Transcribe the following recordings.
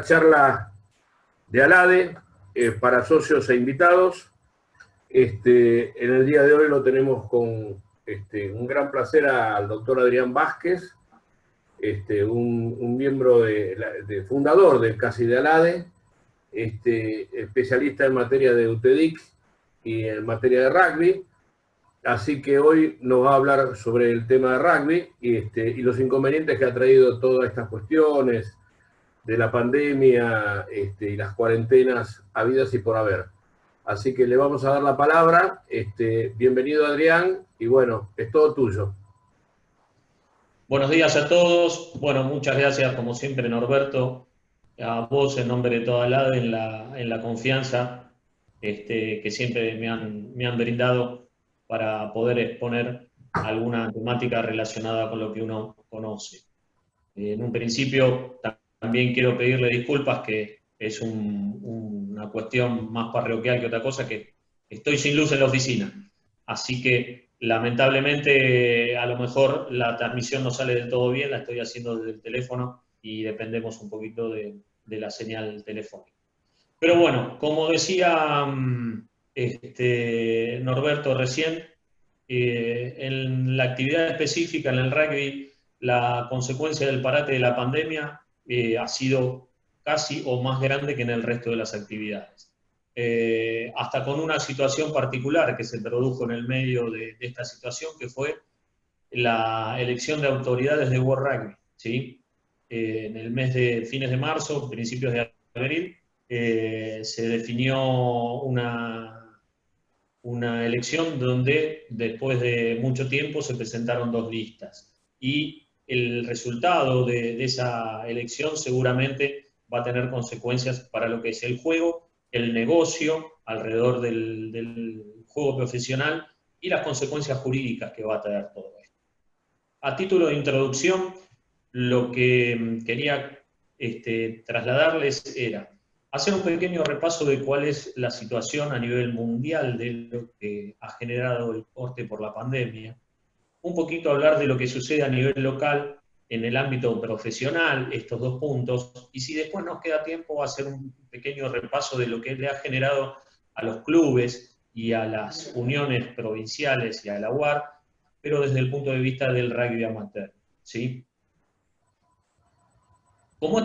Charla de ALADE para socios e invitados. En el día de hoy lo tenemos con un gran placer al doctor Adrián Vázquez, un miembro fundador del CASI de ALADE, especialista en materia de UTEDIC y en materia de rugby. Así que hoy nos va a hablar sobre el tema de rugby y los inconvenientes que ha traído todas estas cuestiones de la pandemia y las cuarentenas habidas y por haber. Así que le vamos a dar la palabra. Bienvenido, Adrián, y bueno, es todo tuyo. Buenos días a todos. Bueno, muchas gracias, como siempre, Norberto, a vos en nombre de toda la en la confianza que siempre me han brindado para poder exponer alguna temática relacionada con lo que uno conoce. En un principio, también quiero pedirle disculpas, que es una cuestión más parroquial que otra cosa, que estoy sin luz en la oficina. Así que, lamentablemente, a lo mejor la transmisión no sale del todo bien, la estoy haciendo desde el teléfono y dependemos un poquito de la señal telefónica. Pero bueno, como decía Norberto recién, en la actividad específica en el rugby, la consecuencia del parate de la pandemia ha sido casi o más grande que en el resto de las actividades. Hasta con una situación particular que se produjo en el medio de esta situación, que fue la elección de autoridades de World Rugby, ¿sí? En el mes de fines de marzo, principios de abril, se definió una elección donde después de mucho tiempo se presentaron dos listas. Y el resultado de esa elección seguramente va a tener consecuencias para lo que es el juego, el negocio alrededor del juego profesional y las consecuencias jurídicas que va a tener todo esto. A título de introducción, lo que quería trasladarles era hacer un pequeño repaso de cuál es la situación a nivel mundial de lo que ha generado el corte por la pandemia, un poquito hablar de lo que sucede a nivel local en el ámbito profesional, estos dos puntos, y si después nos queda tiempo, hacer un pequeño repaso de lo que le ha generado a los clubes y a las uniones provinciales y a la UAR, pero desde el punto de vista del rugby amateur, ¿sí? Como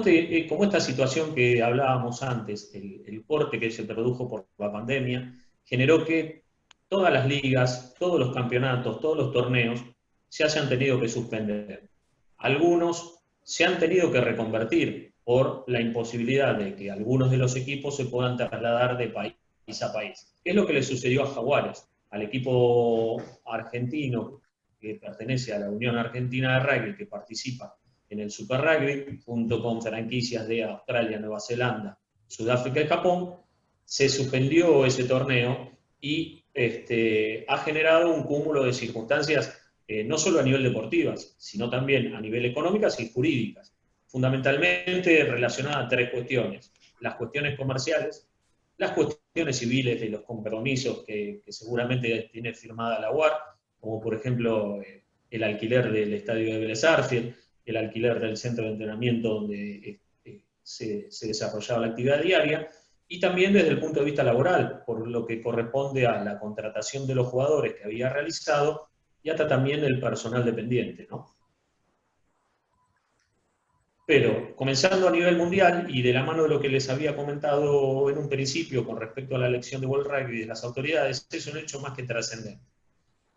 esta situación que hablábamos antes, el corte que se produjo por la pandemia, generó que todas las ligas, todos los campeonatos, todos los torneos se hayan tenido que suspender. Algunos se han tenido que reconvertir por la imposibilidad de que algunos de los equipos se puedan trasladar de país a país. ¿Qué es lo que le sucedió a Jaguares? Al equipo argentino que pertenece a la Unión Argentina de Rugby, que participa en el Super Rugby, junto con franquicias de Australia, Nueva Zelanda, Sudáfrica y Japón, se suspendió ese torneo y ha generado un cúmulo de circunstancias, no solo a nivel deportivas, sino también a nivel económicas y jurídicas, fundamentalmente relacionadas a tres cuestiones: las cuestiones comerciales, las cuestiones civiles de los compromisos que seguramente tiene firmada la UAR, como por ejemplo el alquiler del estadio de Vélez Sarsfield, el alquiler del centro de entrenamiento donde se desarrollaba la actividad diaria, y también desde el punto de vista laboral, por lo que corresponde a la contratación de los jugadores que había realizado y hasta también el personal dependiente, ¿no? Pero, comenzando a nivel mundial y de la mano de lo que les había comentado en un principio con respecto a la elección de World Rugby de las autoridades, es un hecho más que trascendente.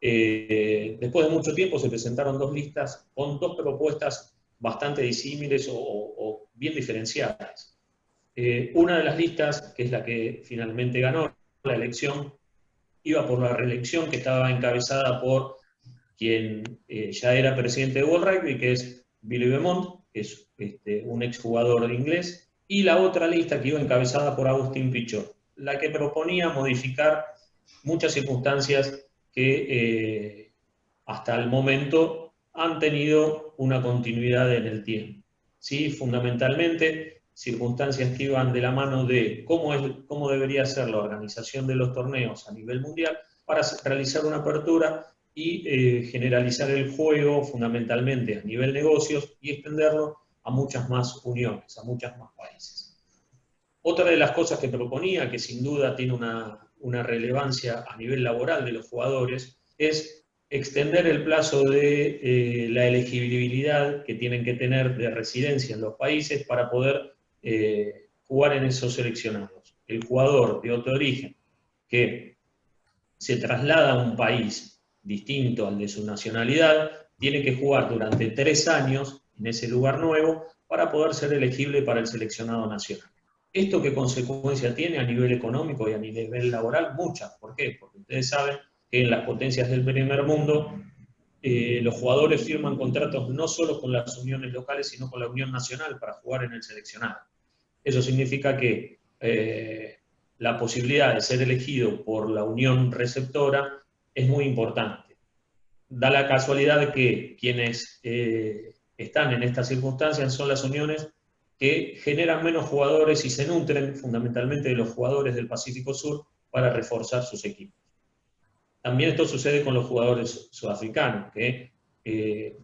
Después de mucho tiempo se presentaron dos listas con dos propuestas bastante disímiles o bien diferenciadas. Una de las listas, que es la que finalmente ganó la elección, iba por la reelección, que estaba encabezada por quien ya era presidente de World Rugby, que es Billy Beaumont, que es un exjugador inglés, y la otra lista que iba encabezada por Agustín Pichot, la que proponía modificar muchas circunstancias que hasta el momento han tenido una continuidad en el tiempo. ¿Sí? Fundamentalmente, circunstancias que iban de la mano de cómo debería ser la organización de los torneos a nivel mundial para realizar una apertura y generalizar el juego fundamentalmente a nivel negocios y extenderlo a muchas más uniones, a muchas más países. Otra de las cosas que proponía, que sin duda tiene una relevancia a nivel laboral de los jugadores, es extender el plazo de la elegibilidad que tienen que tener de residencia en los países para poder jugar en esos seleccionados. El jugador de otro origen que se traslada a un país distinto al de su nacionalidad, tiene que jugar durante 3 años en ese lugar nuevo para poder ser elegible para el seleccionado nacional. ¿Esto qué consecuencia tiene a nivel económico y a nivel laboral? Muchas. ¿Por qué? Porque ustedes saben que en las potencias del primer mundo los jugadores firman contratos no solo con las uniones locales, sino con la Unión Nacional para jugar en el seleccionado. Eso significa que la posibilidad de ser elegido por la unión receptora es muy importante. Da la casualidad de que quienes están en estas circunstancias son las uniones que generan menos jugadores y se nutren fundamentalmente de los jugadores del Pacífico Sur para reforzar sus equipos. También esto sucede con los jugadores sudafricanos, que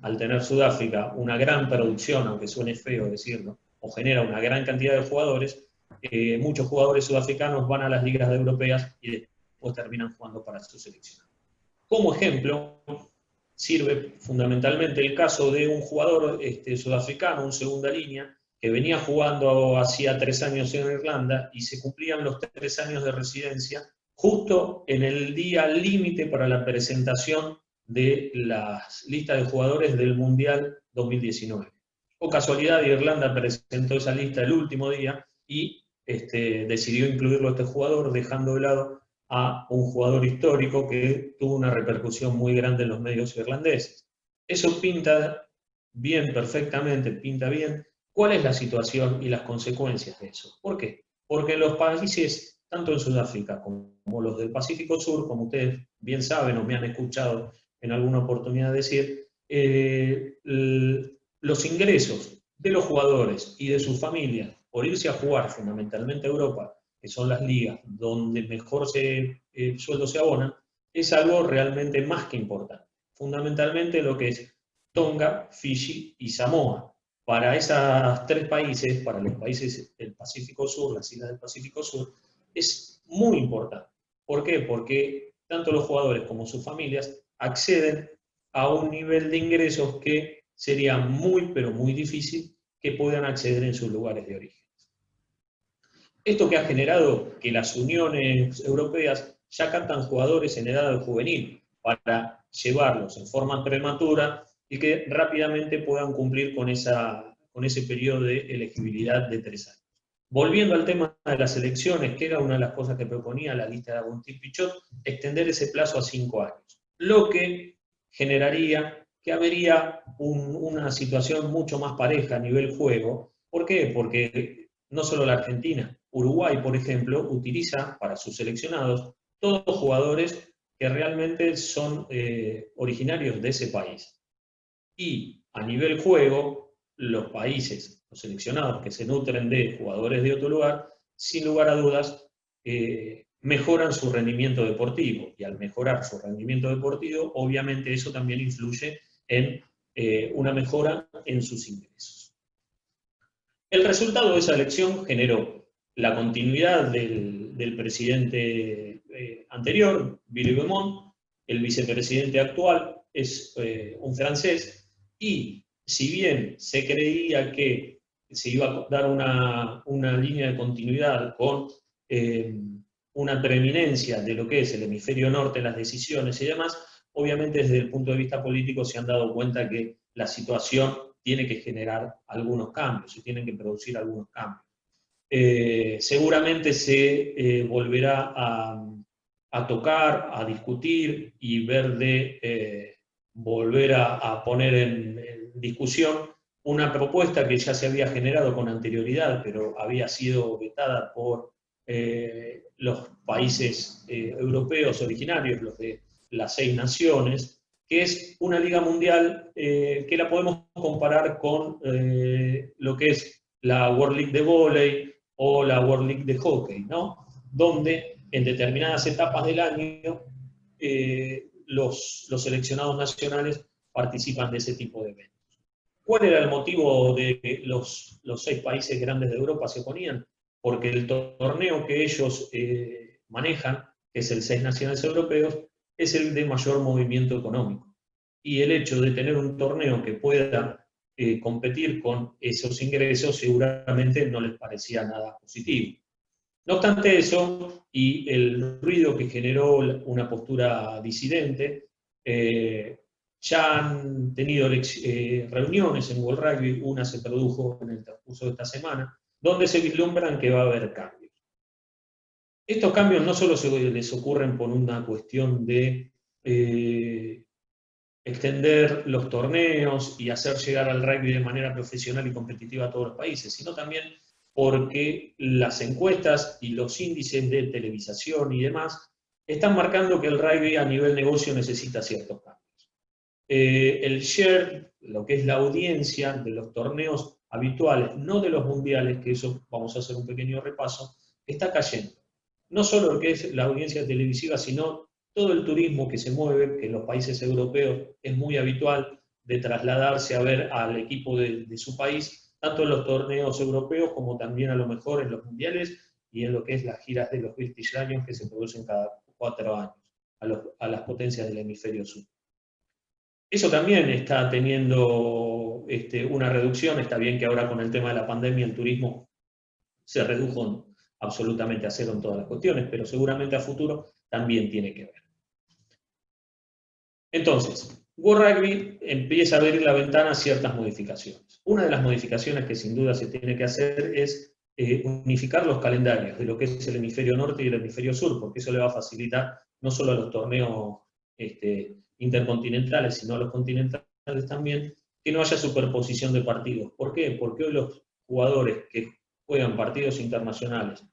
al tener Sudáfrica una gran producción, aunque suene feo decirlo, o genera una gran cantidad de jugadores, muchos jugadores sudafricanos van a las ligas europeas y después terminan jugando para su selección. Como ejemplo, sirve fundamentalmente el caso de un jugador sudafricano, un segunda línea, que venía jugando hacía 3 años en Irlanda y se cumplían los 3 años de residencia justo en el día límite para la presentación de las listas de jugadores del Mundial 2019. Por casualidad, Irlanda presentó esa lista el último día y decidió incluirlo a este jugador, dejando de lado a un jugador histórico que tuvo una repercusión muy grande en los medios irlandeses. Eso pinta bien, perfectamente, pinta bien cuál es la situación y las consecuencias de eso. ¿Por qué? Porque los países, tanto en Sudáfrica como los del Pacífico Sur, como ustedes bien saben o me han escuchado en alguna oportunidad decir, los ingresos de los jugadores y de sus familias por irse a jugar fundamentalmente a Europa, que son las ligas donde mejor sueldo se abonan, es algo realmente más que importante. Fundamentalmente lo que es Tonga, Fiji y Samoa. Para esos 3 países, para los países del Pacífico Sur, las islas del Pacífico Sur, es muy importante. ¿Por qué? Porque tanto los jugadores como sus familias acceden a un nivel de ingresos que sería muy, pero muy difícil que puedan acceder en sus lugares de origen. Esto que ha generado que las uniones europeas ya captan jugadores en edad juvenil para llevarlos en forma prematura y que rápidamente puedan cumplir con ese periodo de elegibilidad de 3 años. Volviendo al tema de las elecciones, que era una de las cosas que proponía la lista de Agustín Pichot, extender ese plazo a 5 años, lo que generaría que habría una situación mucho más pareja a nivel juego. ¿Por qué? Porque no solo la Argentina, Uruguay, por ejemplo, utiliza para sus seleccionados todos los jugadores que realmente son originarios de ese país. Y a nivel juego, los países, los seleccionados que se nutren de jugadores de otro lugar, sin lugar a dudas, mejoran su rendimiento deportivo. Y al mejorar su rendimiento deportivo, obviamente eso también influye en una mejora en sus ingresos. El resultado de esa elección generó la continuidad del presidente anterior, Billy Beaumont. El vicepresidente actual es un francés, y si bien se creía que se iba a dar una línea de continuidad con una preeminencia de lo que es el hemisferio norte en las decisiones y demás, obviamente desde el punto de vista político se han dado cuenta que la situación tiene que generar algunos cambios, se tienen que producir algunos cambios. Seguramente se volverá a tocar, a discutir y ver de volver a poner en discusión una propuesta que ya se había generado con anterioridad, pero había sido vetada por los países europeos originarios, los de las 6 naciones, que es una liga mundial que la podemos comparar con lo que es la World League de vóley o la World League de hockey, ¿no? Donde en determinadas etapas del año los seleccionados nacionales participan de ese tipo de eventos. ¿Cuál era el motivo de que los 6 países grandes de Europa se oponían? Porque el torneo que ellos manejan, que es el 6 Naciones Europeos, es el de mayor movimiento económico. Y el hecho de tener un torneo que pueda competir con esos ingresos seguramente no les parecía nada positivo. No obstante eso, y el ruido que generó una postura disidente, ya han tenido reuniones en World Rugby, una se produjo en el transcurso de esta semana, donde se vislumbran que va a haber cambios. Estos cambios no solo les ocurren por una cuestión de extender los torneos y hacer llegar al rugby de manera profesional y competitiva a todos los países, sino también porque las encuestas y los índices de televisación y demás están marcando que el rugby a nivel negocio necesita ciertos cambios. El share, lo que es la audiencia de los torneos habituales, no de los mundiales, que eso vamos a hacer un pequeño repaso, está cayendo. No solo lo que es la audiencia televisiva, sino todo el turismo que se mueve, que en los países europeos es muy habitual de trasladarse a ver al equipo de su país, tanto en los torneos europeos como también a lo mejor en los mundiales y en lo que es las giras de los British Lions que se producen cada 4 años a las potencias del hemisferio sur. Eso también está teniendo una reducción. Está bien que ahora con el tema de la pandemia el turismo se redujo absolutamente a cero en todas las cuestiones, pero seguramente a futuro también tiene que ver. Entonces, World Rugby empieza a abrir la ventana a ciertas modificaciones. Una de las modificaciones que sin duda se tiene que hacer es unificar los calendarios de lo que es el hemisferio norte y el hemisferio sur, porque eso le va a facilitar no solo a los torneos intercontinentales, sino a los continentales también, que no haya superposición de partidos. ¿Por qué? Porque hoy los jugadores que juegan partidos internacionales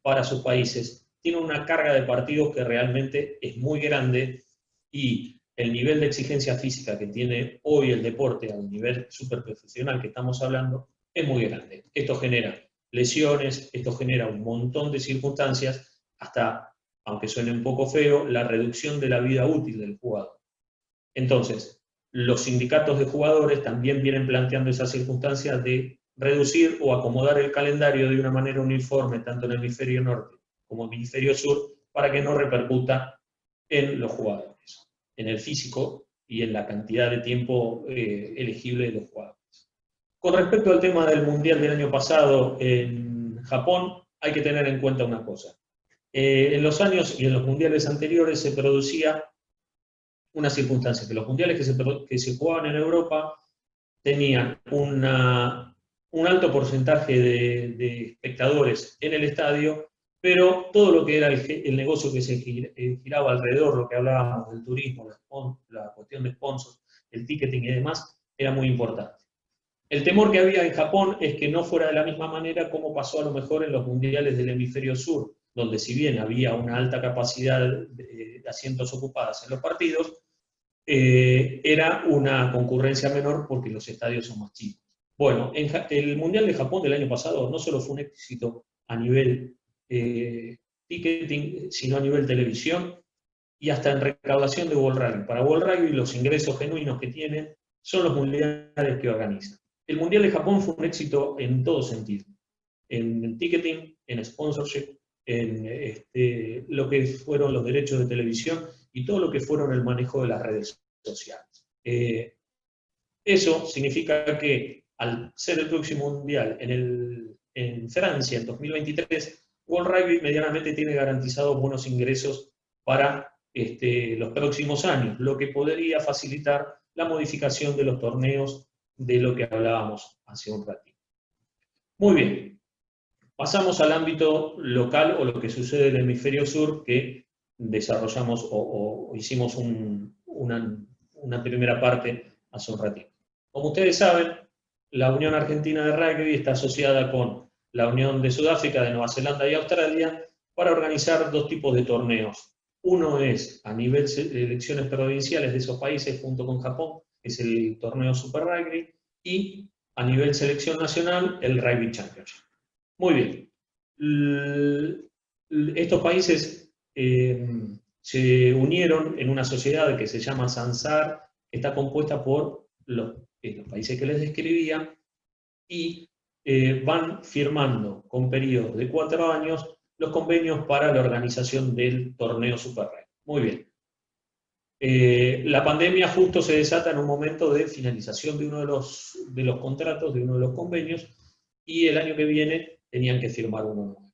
para sus países tienen una carga de partidos que realmente es muy grande y el nivel de exigencia física que tiene hoy el deporte al nivel superprofesional que estamos hablando es muy grande. Esto genera lesiones, esto genera un montón de circunstancias, hasta, aunque suene un poco feo, la reducción de la vida útil del jugador. Entonces, los sindicatos de jugadores también vienen planteando esas circunstancias de reducir o acomodar el calendario de una manera uniforme, tanto en el hemisferio norte como en el hemisferio sur, para que no repercuta en los jugadores, en el físico y en la cantidad de tiempo elegible de los jugadores. Con respecto al tema del Mundial del año pasado en Japón, hay que tener en cuenta una cosa. En los años y en los mundiales anteriores se producía una circunstancia, que los mundiales que se jugaban en Europa tenían un alto porcentaje de espectadores en el estadio, pero todo lo que era el negocio que se giraba alrededor, lo que hablábamos del turismo, la cuestión de sponsors, el ticketing y demás, era muy importante. El temor que había en Japón es que no fuera de la misma manera como pasó a lo mejor en los mundiales del hemisferio sur, donde si bien había una alta capacidad de asientos ocupadas en los partidos, era una concurrencia menor porque los estadios son más chicos. Bueno, el Mundial de Japón del año pasado no solo fue un éxito a nivel ticketing, sino a nivel televisión y hasta en recaudación de World Rugby. Para World Rugby los ingresos genuinos que tienen son los mundiales que organizan. El Mundial de Japón fue un éxito en todo sentido, en ticketing, en sponsorship, en lo que fueron los derechos de televisión y todo lo que fueron el manejo de las redes sociales. Eso significa que al ser el próximo mundial en Francia en 2023, World Rugby medianamente tiene garantizados buenos ingresos para los próximos años, lo que podría facilitar la modificación de los torneos de lo que hablábamos hace un ratito. Muy bien, pasamos al ámbito local o lo que sucede en el hemisferio sur, que desarrollamos o hicimos una primera parte hace un ratito. Como ustedes saben, la Unión Argentina de Rugby está asociada con la Unión de Sudáfrica, de Nueva Zelanda y Australia para organizar dos tipos de torneos. Uno es a nivel de elecciones provinciales de esos países junto con Japón, que es el torneo Super Rugby, y a nivel selección nacional, el Rugby Championship. Muy bien. Estos países se unieron en una sociedad que se llama SANSAR, que está compuesta por los los países que les describía, y van firmando con periodos de 4 años los convenios para la organización del torneo Super Rugby. Muy bien. La pandemia justo se desata en un momento de finalización de uno de los contratos, de uno de los convenios, y el año que viene tenían que firmar uno nuevo.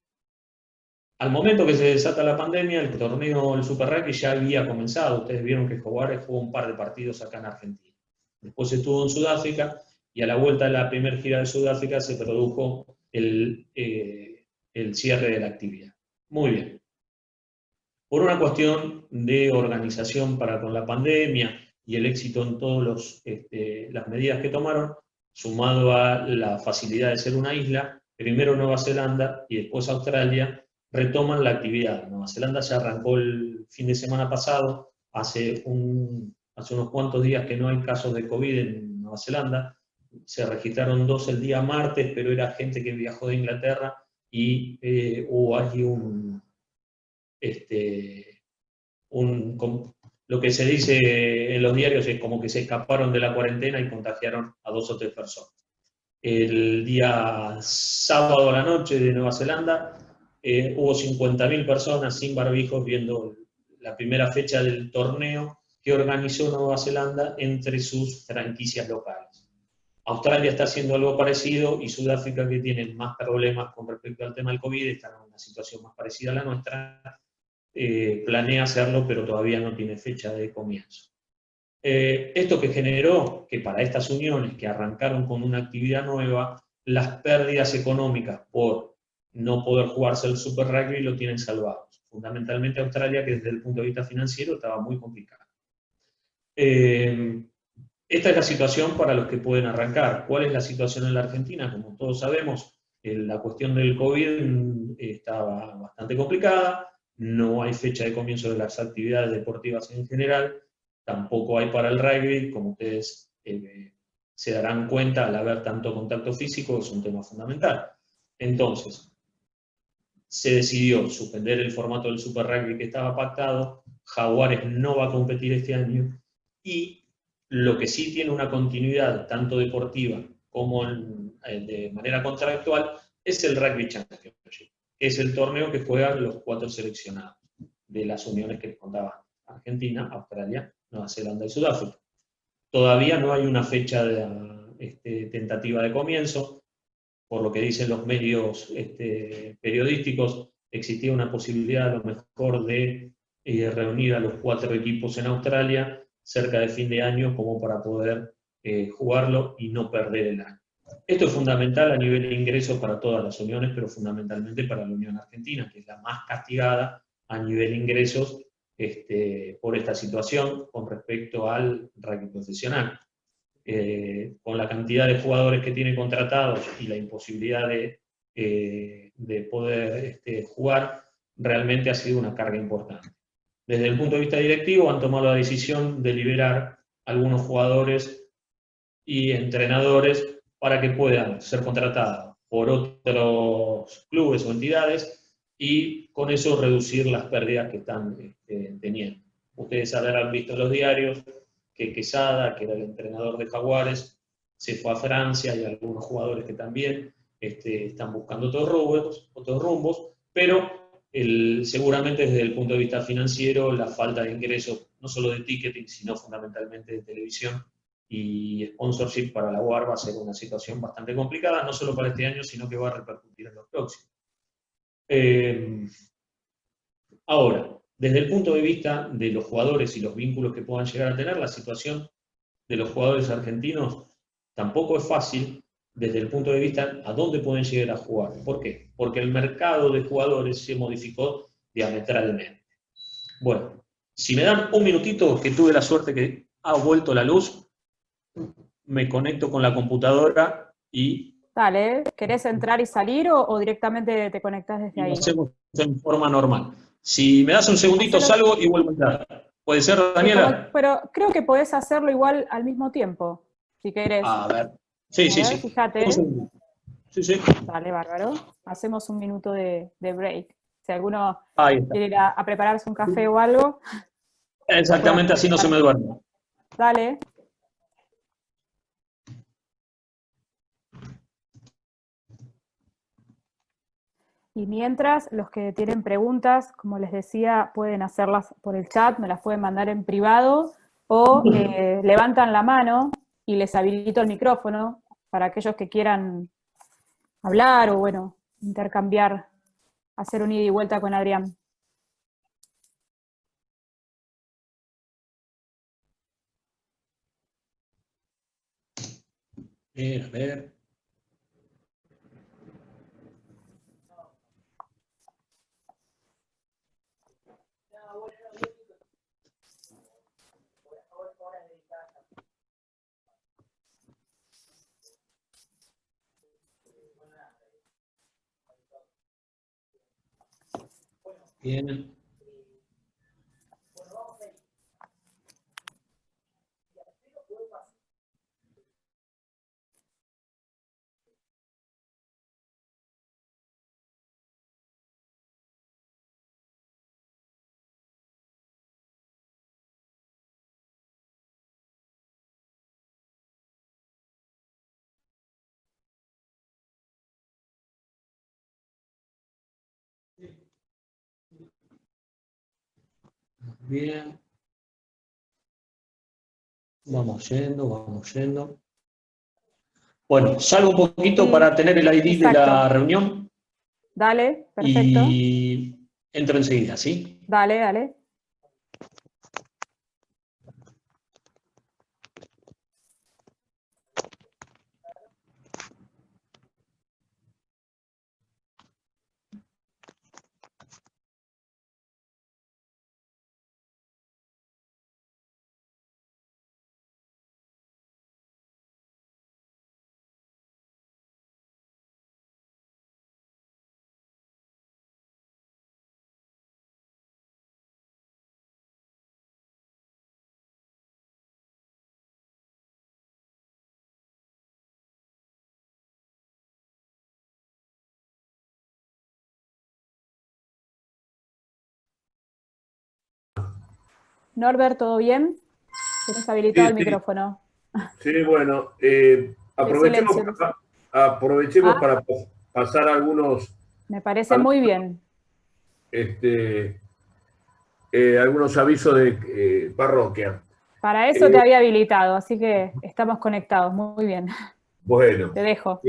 Al momento que se desata la pandemia, el torneo, el Super Rugby ya había comenzado. Ustedes vieron que Jaguares jugó un par de partidos acá en Argentina. Después estuvo en Sudáfrica, y a la vuelta de la primera gira de Sudáfrica se produjo el cierre de la actividad. Muy bien. Por una cuestión de organización para con la pandemia y el éxito en todas las medidas que tomaron, sumado a la facilidad de ser una isla, primero Nueva Zelanda y después Australia retoman la actividad. Nueva Zelanda ya arrancó el fin de semana pasado, hace unos cuantos días que no hay casos de COVID en Nueva Zelanda, se registraron 2 el día martes, pero era gente que viajó de Inglaterra y hubo allí lo que se dice en los diarios es como que se escaparon de la cuarentena y contagiaron a 2 o 3 personas. El día sábado a la noche de Nueva Zelanda hubo 50.000 personas sin barbijos viendo la primera fecha del torneo que organizó Nueva Zelanda entre sus franquicias locales. Australia está haciendo algo parecido, y Sudáfrica, que tiene más problemas con respecto al tema del COVID, está en una situación más parecida a la nuestra, planea hacerlo, pero todavía no tiene fecha de comienzo. Esto que generó que para estas uniones que arrancaron con una actividad nueva, las pérdidas económicas por no poder jugarse el Super Rugby lo tienen salvados. Fundamentalmente Australia, que desde el punto de vista financiero estaba muy complicada. Esta es la situación para los que pueden arrancar. ¿Cuál es la situación en la Argentina? Como todos sabemos, la cuestión del COVID estaba bastante complicada, no hay fecha de comienzo de las actividades deportivas en general, tampoco hay para el rugby, como ustedes se darán cuenta al haber tanto contacto físico, es un tema fundamental. Entonces, se decidió suspender el formato del Super Rugby que estaba pactado, Jaguares no va a competir este año, y lo que sí tiene una continuidad tanto deportiva como de manera contractual es el Rugby Championship, que es el torneo que juegan los 4 seleccionados de las uniones que les contaba: Argentina, Australia, Nueva Zelanda y Sudáfrica. Todavía no hay una fecha tentativa de comienzo. Por lo que dicen los medios periodísticos, existía una posibilidad a lo mejor de reunir a los 4 equipos en Australia cerca de fin de año como para poder jugarlo y no perder el año. Esto es fundamental a nivel de ingresos para todas las uniones, pero fundamentalmente para la Unión Argentina, que es la más castigada a nivel de ingresos por esta situación con respecto al rugby profesional. Con la cantidad de jugadores que tiene contratados y la imposibilidad de poder jugar, realmente ha sido una carga importante. Desde el punto de vista directivo han tomado la decisión de liberar algunos jugadores y entrenadores para que puedan ser contratados por otros clubes o entidades y con eso reducir las pérdidas que están teniendo. Ustedes habrán visto en los diarios que Quesada, que era el entrenador de Jaguares, se fue a Francia, y algunos jugadores que también están buscando otros rumbos, pero seguramente desde el punto de vista financiero, la falta de ingresos, no solo de ticketing, sino fundamentalmente de televisión y sponsorship para la UAR, va a ser una situación bastante complicada, no solo para este año, sino que va a repercutir en los próximos. Ahora, desde el punto de vista de los jugadores y los vínculos que puedan llegar a tener, la situación de los jugadores argentinos tampoco es fácil desde el punto de vista a dónde pueden llegar a jugar. ¿Por qué? Porque el mercado de jugadores se modificó diametralmente. Bueno, si me dan un minutito, que tuve la suerte que ha vuelto la luz, me conecto con la computadora y... Dale, ¿querés entrar y salir o directamente te conectás desde ahí? Lo hacemos en forma normal. Si me das un segundito, salgo y vuelvo a entrar. ¿Puede ser, Daniela? Pero creo que podés hacerlo igual al mismo tiempo, si querés. A ver. Sí. Fíjate. Sí. Dale, bárbaro. Hacemos un minuto de break. Si alguno quiere ir a prepararse un café o algo. Exactamente, así no se me duerme. Dale. Y mientras, los que tienen preguntas, como les decía, pueden hacerlas por el chat, me las pueden mandar en privado, o levantan la mano y les habilito el micrófono para aquellos que quieran hablar o, bueno, intercambiar, hacer un ida y vuelta con Adrián. A ver. Bien. Bien. Vamos yendo, vamos yendo. Bueno, salgo un poquito para tener el ID de la reunión. Dale, perfecto. Y entro enseguida, ¿sí? Dale, dale. Norbert, ¿todo bien? ¿Tienes habilitado el micrófono? Sí, bueno, aprovechemos para pasar algunos... Me parece muy bien. Algunos avisos de parroquia. Para eso te había habilitado, así que estamos conectados. Muy bien. Bueno, te dejo.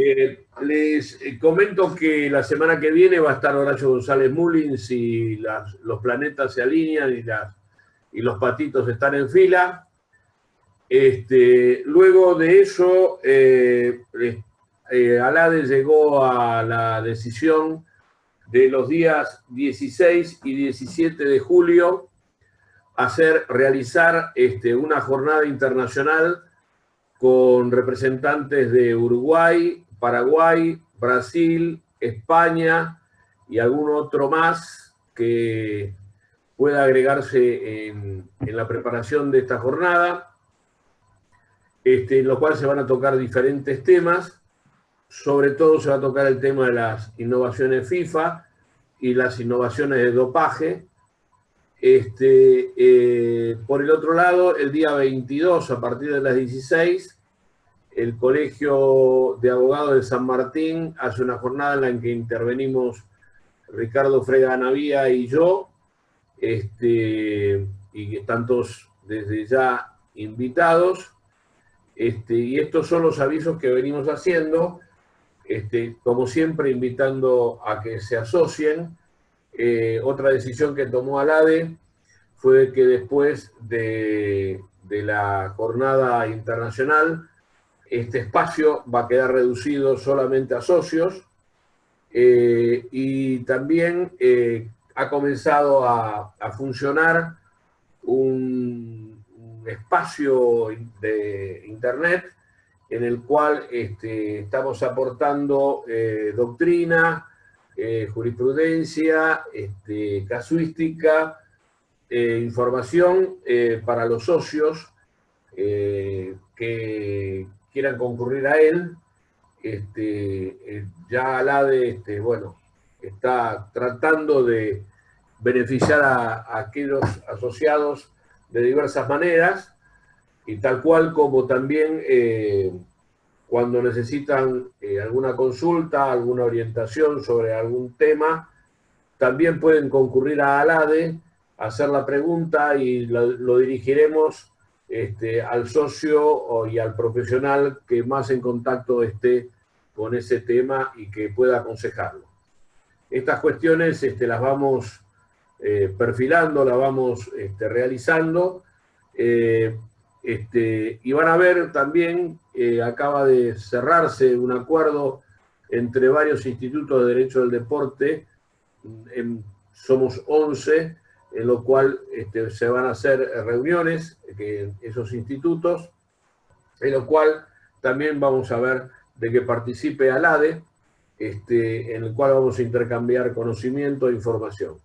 Les comento que la semana que viene va a estar Horacio González Mullins y los planetas se alinean y los patitos están en fila. Luego de eso, ALADE llegó a la decisión de los días 16 y 17 de julio realizar una jornada internacional con representantes de Uruguay, Paraguay, Brasil, España y algún otro más que pueda agregarse en la preparación de esta jornada, en lo cual se van a tocar diferentes temas. Sobre todo se va a tocar el tema de las innovaciones FIFA y las innovaciones de dopaje. Por el otro lado, el día 22, a partir de las 16, el Colegio de Abogados de San Martín hace una jornada en la que intervenimos Ricardo Frega Navía y yo, y están todos desde ya invitados. Y estos son los avisos que venimos haciendo, como siempre invitando a que se asocien. Otra decisión que tomó ALADE fue que después de la jornada internacional, este espacio va a quedar reducido solamente a socios, y también ha comenzado a funcionar un espacio de internet en el cual estamos aportando doctrina, jurisprudencia, casuística, información para los socios que quieran concurrir a él. Ya ALADE está tratando de beneficiar a aquellos asociados de diversas maneras, y tal cual como también cuando necesitan alguna consulta, alguna orientación sobre algún tema, también pueden concurrir a ALADE, hacer la pregunta y lo dirigiremos al socio y al profesional que más en contacto esté con ese tema y que pueda aconsejarlo. Estas cuestiones las vamos perfilando, las vamos realizando, y van a ver también, acaba de cerrarse un acuerdo entre varios institutos de Derecho del Deporte, somos 11, en lo cual se van a hacer reuniones en esos institutos, en lo cual también vamos a ver de que participe ALADE, en el cual vamos a intercambiar conocimiento e información.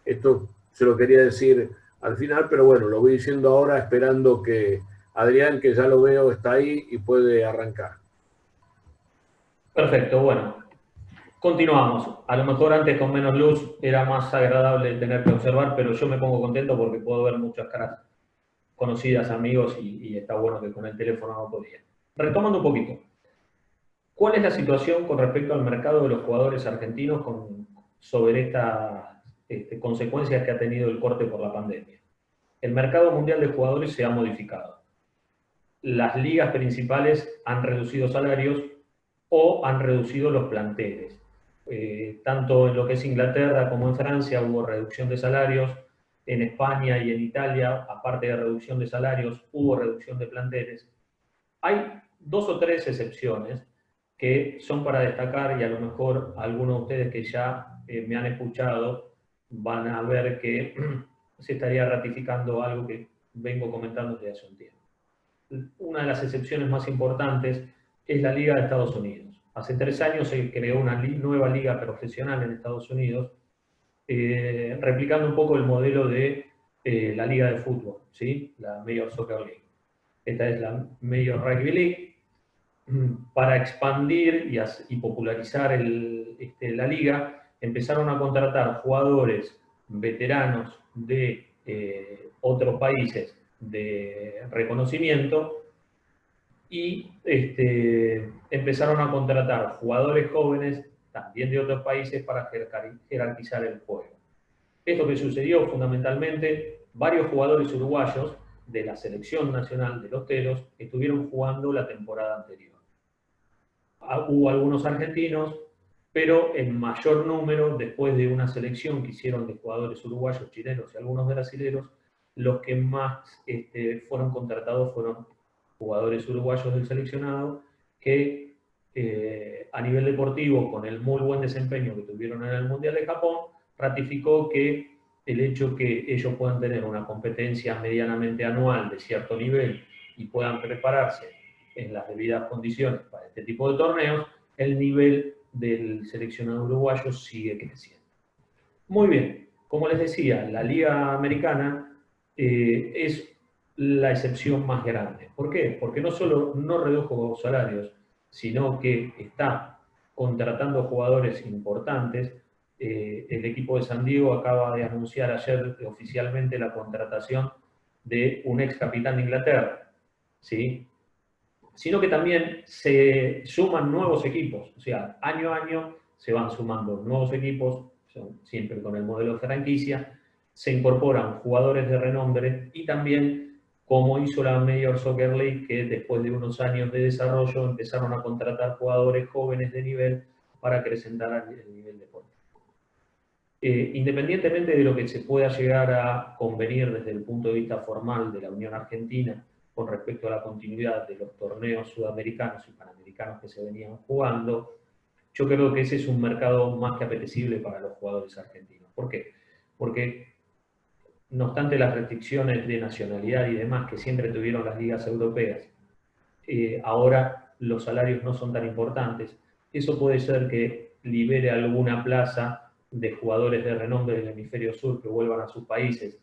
Esto se lo quería decir al final, pero bueno, lo voy diciendo ahora esperando que Adrián, que ya lo veo, está ahí y puede arrancar. Perfecto, bueno. Continuamos. A lo mejor antes con menos luz era más agradable tener que observar, pero yo me pongo contento porque puedo ver muchas caras conocidas, amigos, y está bueno que con el teléfono no podía. Retomando un poquito. ¿Cuál es la situación con respecto al mercado de los jugadores argentinos sobre estas consecuencias que ha tenido el corte por la pandemia? El mercado mundial de jugadores se ha modificado. Las ligas principales han reducido salarios o han reducido los planteles. Tanto en lo que es Inglaterra como en Francia hubo reducción de salarios, en España y en Italia, aparte de reducción de salarios, hubo reducción de planteles. Hay 2 o 3 excepciones que son para destacar y a lo mejor algunos de ustedes que ya me han escuchado van a ver que se estaría ratificando algo que vengo comentando desde hace un tiempo. Una de las excepciones más importantes es la Liga de Estados Unidos. Hace 3 años se creó una nueva liga profesional en Estados Unidos, replicando un poco el modelo de la liga de fútbol, ¿sí? La Major Soccer League. Esta es la Major Rugby League. Para expandir y popularizar la liga, empezaron a contratar jugadores veteranos de otros países de reconocimiento y empezaron a contratar jugadores jóvenes también de otros países para jerarquizar el juego. Esto que sucedió fundamentalmente, varios jugadores uruguayos de la selección nacional de los Teros estuvieron jugando la temporada anterior. Hubo algunos argentinos, pero en mayor número, después de una selección que hicieron de jugadores uruguayos, chilenos y algunos brasileños, los que más fueron contratados fueron jugadores uruguayos del seleccionado que a nivel deportivo, con el muy buen desempeño que tuvieron en el Mundial de Japón, ratificó que el hecho que ellos puedan tener una competencia medianamente anual de cierto nivel y puedan prepararse en las debidas condiciones para este tipo de torneos, el nivel del seleccionado uruguayo sigue creciendo. Muy bien, como les decía, la Liga Americana es la excepción más grande. ¿Por qué? Porque no solo no redujo salarios, sino que está contratando jugadores importantes. El equipo de San Diego acaba de anunciar ayer oficialmente la contratación de un ex capitán de Inglaterra, ¿sí? Sino que también se suman nuevos equipos, o sea, año a año se van sumando nuevos equipos, siempre con el modelo de franquicia, se incorporan jugadores de renombre y también, como hizo la Major Soccer League, que después de unos años de desarrollo empezaron a contratar jugadores jóvenes de nivel para acrecentar el nivel deportivo. Independientemente de lo que se pueda llegar a convenir desde el punto de vista formal de la Unión Argentina con respecto a la continuidad de los torneos sudamericanos y panamericanos que se venían jugando, yo creo que ese es un mercado más que apetecible para los jugadores argentinos. ¿Por qué? Porque no obstante las restricciones de nacionalidad y demás que siempre tuvieron las ligas europeas, ahora los salarios no son tan importantes. Eso puede ser que libere alguna plaza de jugadores de renombre del hemisferio sur que vuelvan a sus países,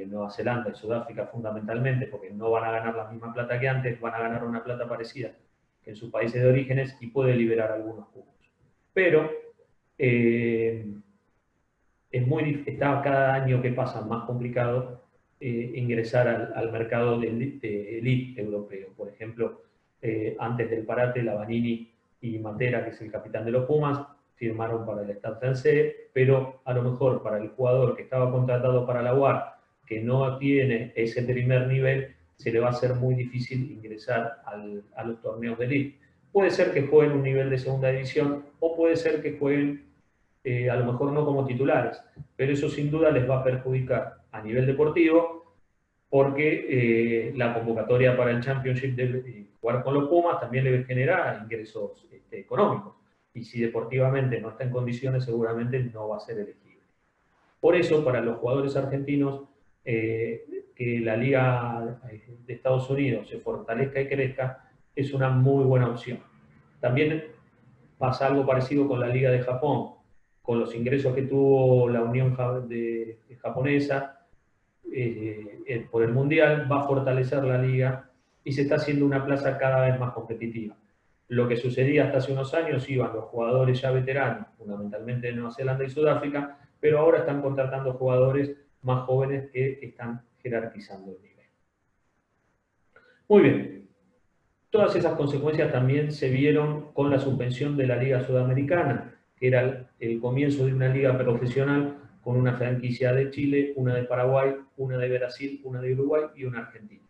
Nueva Zelanda y Sudáfrica fundamentalmente, porque no van a ganar la misma plata que antes, van a ganar una plata parecida que en sus países de orígenes y puede liberar algunos cupos. Pero está cada año que pasa más complicado ingresar al mercado de elite europeo. Por ejemplo, antes del parate, Lavanini y Matera, que es el capitán de los Pumas, firmaron para el Stade Francés, pero a lo mejor para el jugador que estaba contratado para la UAR, que no tiene ese primer nivel, se le va a hacer muy difícil ingresar a los torneos de elite. Puede ser que jueguen un nivel de segunda división o puede ser que jueguen a lo mejor no como titulares, pero eso sin duda les va a perjudicar a nivel deportivo porque la convocatoria para el Championship de jugar con los Pumas también le genera ingresos económicos y si deportivamente no está en condiciones seguramente no va a ser elegible. Por eso para los jugadores argentinos que la Liga de Estados Unidos se fortalezca y crezca es una muy buena opción. También pasa algo parecido con la Liga de Japón, con los ingresos que tuvo la Unión Japonesa por el Mundial, va a fortalecer la Liga y se está haciendo una plaza cada vez más competitiva. Lo que sucedía hasta hace unos años, iban los jugadores ya veteranos, fundamentalmente de Nueva Zelanda y Sudáfrica, pero ahora están contratando jugadores más jóvenes que están jerarquizando el nivel. Muy bien. Todas esas consecuencias también se vieron con la suspensión de la Liga Sudamericana, que era el comienzo de una liga profesional con una franquicia de Chile, una de Paraguay, una de Brasil, una de Uruguay y una argentina.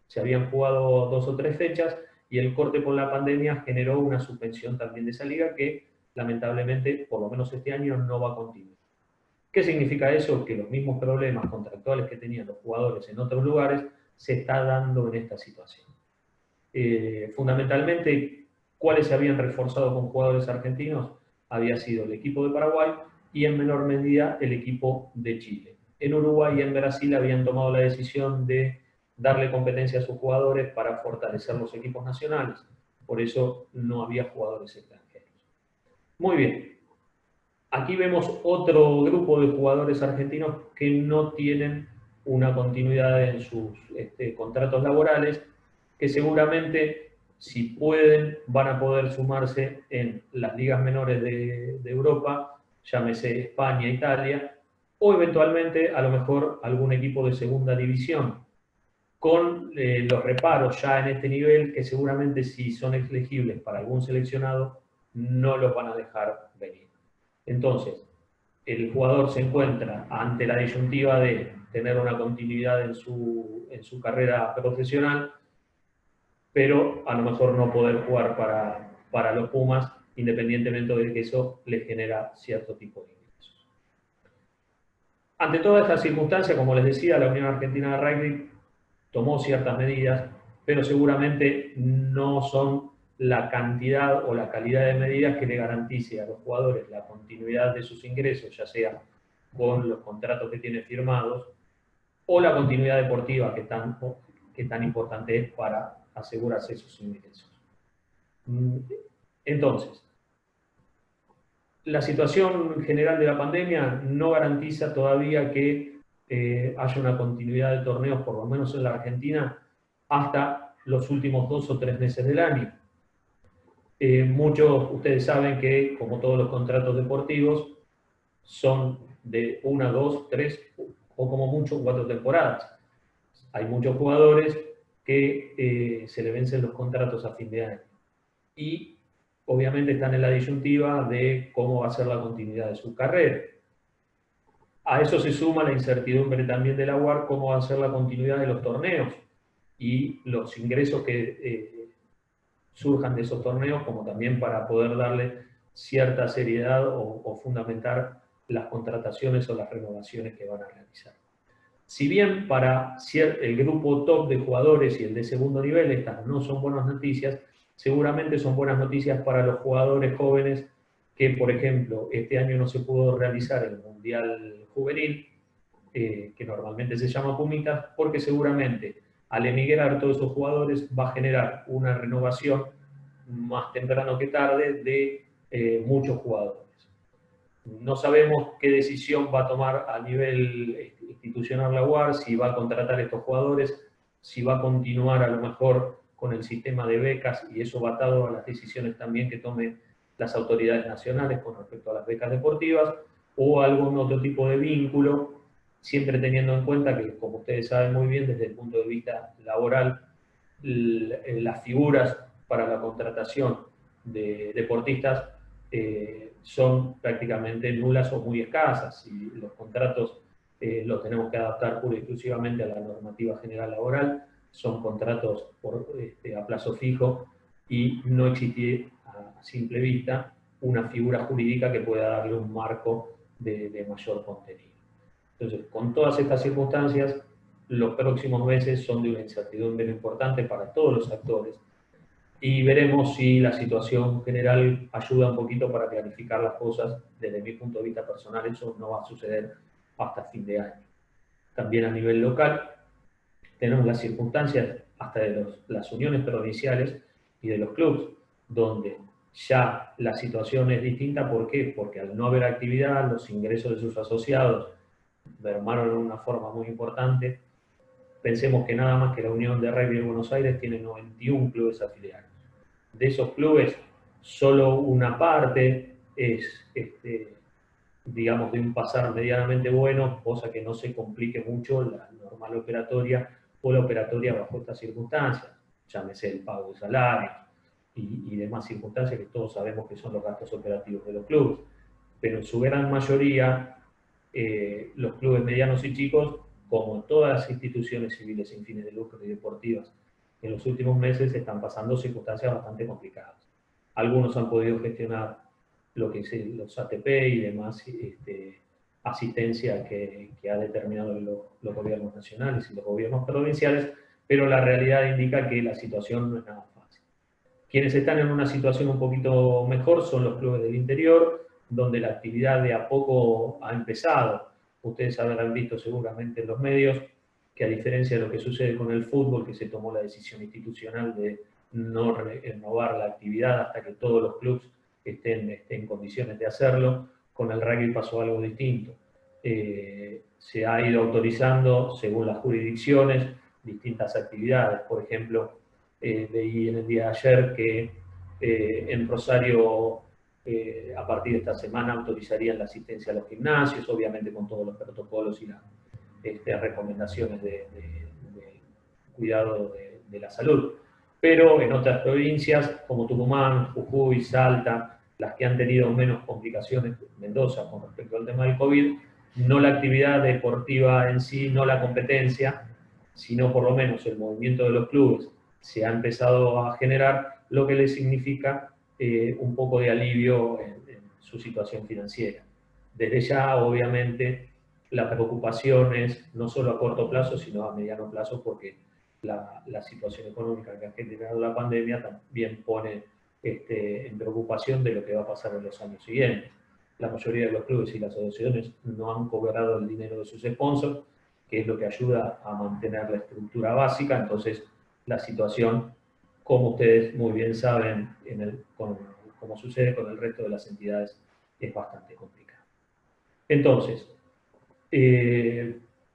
Se habían jugado 2 o 3 fechas y el corte por la pandemia generó una suspensión también de esa liga que lamentablemente, por lo menos este año, no va a continuar. ¿Qué significa eso? Que los mismos problemas contractuales que tenían los jugadores en otros lugares se está dando en esta situación. Fundamentalmente, ¿cuáles se habían reforzado con jugadores argentinos? Había sido el equipo de Paraguay y en menor medida el equipo de Chile. En Uruguay y en Brasil habían tomado la decisión de darle competencia a sus jugadores para fortalecer los equipos nacionales. Por eso no había jugadores extranjeros. Muy bien. Aquí vemos otro grupo de jugadores argentinos que no tienen una continuidad en sus contratos laborales, que seguramente, si pueden, van a poder sumarse en las ligas menores de Europa, llámese España, Italia, o eventualmente, a lo mejor, algún equipo de segunda división, con los reparos ya en este nivel, que seguramente si son elegibles para algún seleccionado, no los van a dejar venir. Entonces, el jugador se encuentra ante la disyuntiva de tener una continuidad en su carrera profesional, pero a lo mejor no poder jugar para los Pumas, independientemente de que eso le genera cierto tipo de ingresos. Ante toda esta circunstancia, como les decía, la Unión Argentina de Rugby tomó ciertas medidas, pero seguramente no son la cantidad o la calidad de medidas que le garantice a los jugadores la continuidad de sus ingresos, ya sea con los contratos que tienen firmados, o la continuidad deportiva que tan importante es para asegurarse sus ingresos. Entonces, la situación general de la pandemia no garantiza todavía que haya una continuidad de torneos, por lo menos en la Argentina, hasta los últimos 2 o 3 meses del año. Muchos, ustedes saben que, como todos los contratos deportivos, son de 1, 2, 3 o como mucho 4 temporadas. Hay muchos jugadores que se le vencen los contratos a fin de año. Y obviamente están en la disyuntiva de cómo va a ser la continuidad de su carrera. A eso se suma la incertidumbre también de la UAR, cómo va a ser la continuidad de los torneos y los ingresos que surjan de esos torneos, como también para poder darle cierta seriedad o fundamentar las contrataciones o las renovaciones que van a realizar. Si bien para el grupo top de jugadores y el de segundo nivel estas no son buenas noticias, seguramente son buenas noticias para los jugadores jóvenes que, por ejemplo, este año no se pudo realizar el Mundial Juvenil, que normalmente se llama Pumitas, porque seguramente al emigrar todos esos jugadores va a generar una renovación más temprano que tarde de muchos jugadores. No sabemos qué decisión va a tomar a nivel institucional la UAR, si va a contratar a estos jugadores, si va a continuar a lo mejor con el sistema de becas, y eso va atado a las decisiones también que tomen las autoridades nacionales con respecto a las becas deportivas, o algún otro tipo de vínculo, siempre teniendo en cuenta que, como ustedes saben muy bien, desde el punto de vista laboral, las figuras para la contratación de deportistas son prácticamente nulas o muy escasas, y los contratos los tenemos que adaptar pura y exclusivamente a la normativa general laboral. Son contratos a plazo fijo y no existe a simple vista una figura jurídica que pueda darle un marco de mayor contenido. Entonces, con todas estas circunstancias, los próximos meses son de una incertidumbre importante para todos los actores, y veremos si la situación general ayuda un poquito para clarificar las cosas. Desde mi punto de vista personal, eso no va a suceder hasta fin de año. También a nivel local, tenemos las circunstancias hasta de las uniones provinciales y de los clubes, donde ya la situación es distinta. ¿Por qué? Porque al no haber actividad, los ingresos de sus asociados mermaron de una forma muy importante. Pensemos que nada más que la Unión de Rugby de Buenos Aires tiene 91 clubes afiliados. De esos clubes, solo una parte es, digamos, de un pasar medianamente bueno, cosa que no se complique mucho la normal operatoria o la operatoria bajo estas circunstancias, llámese el pago de salarios y demás circunstancias que todos sabemos que son los gastos operativos de los clubes. Pero en su gran mayoría, los clubes medianos y chicos, como todas las instituciones civiles sin fines de lucro y deportivas, en los últimos meses están pasando circunstancias bastante complicadas. Algunos han podido gestionar lo que es los ATP y demás asistencia que ha determinado los gobiernos nacionales y los gobiernos provinciales, pero la realidad indica que la situación no es nada fácil. Quienes están en una situación un poquito mejor son los clubes del interior, donde la actividad de a poco ha empezado. Ustedes habrán visto seguramente en los medios que, a diferencia de lo que sucede con el fútbol, que se tomó la decisión institucional de no renovar la actividad hasta que todos los clubes estén en condiciones de hacerlo, con el rugby pasó algo distinto. Se ha ido autorizando, según las jurisdicciones, distintas actividades. Por ejemplo, leí en el día de ayer que en Rosario, a partir de esta semana, autorizarían la asistencia a los gimnasios, obviamente con todos los protocolos y las recomendaciones de cuidado de la salud. Pero en otras provincias, como Tucumán, Jujuy, Salta, las que han tenido menos complicaciones, Mendoza, con respecto al tema del COVID, no la actividad deportiva en sí, no la competencia, sino por lo menos el movimiento de los clubes se ha empezado a generar, lo que les significa un poco de alivio en su situación financiera. Desde ya, obviamente, la preocupación es no solo a corto plazo, sino a mediano plazo, porque la situación económica que ha generado la pandemia también pone en preocupación de lo que va a pasar en los años siguientes. La mayoría de los clubes y las asociaciones no han cobrado el dinero de sus sponsors, que es lo que ayuda a mantener la estructura básica. Entonces, la situación, como ustedes muy bien saben, como sucede con el resto de las entidades, es bastante complicada. Entonces,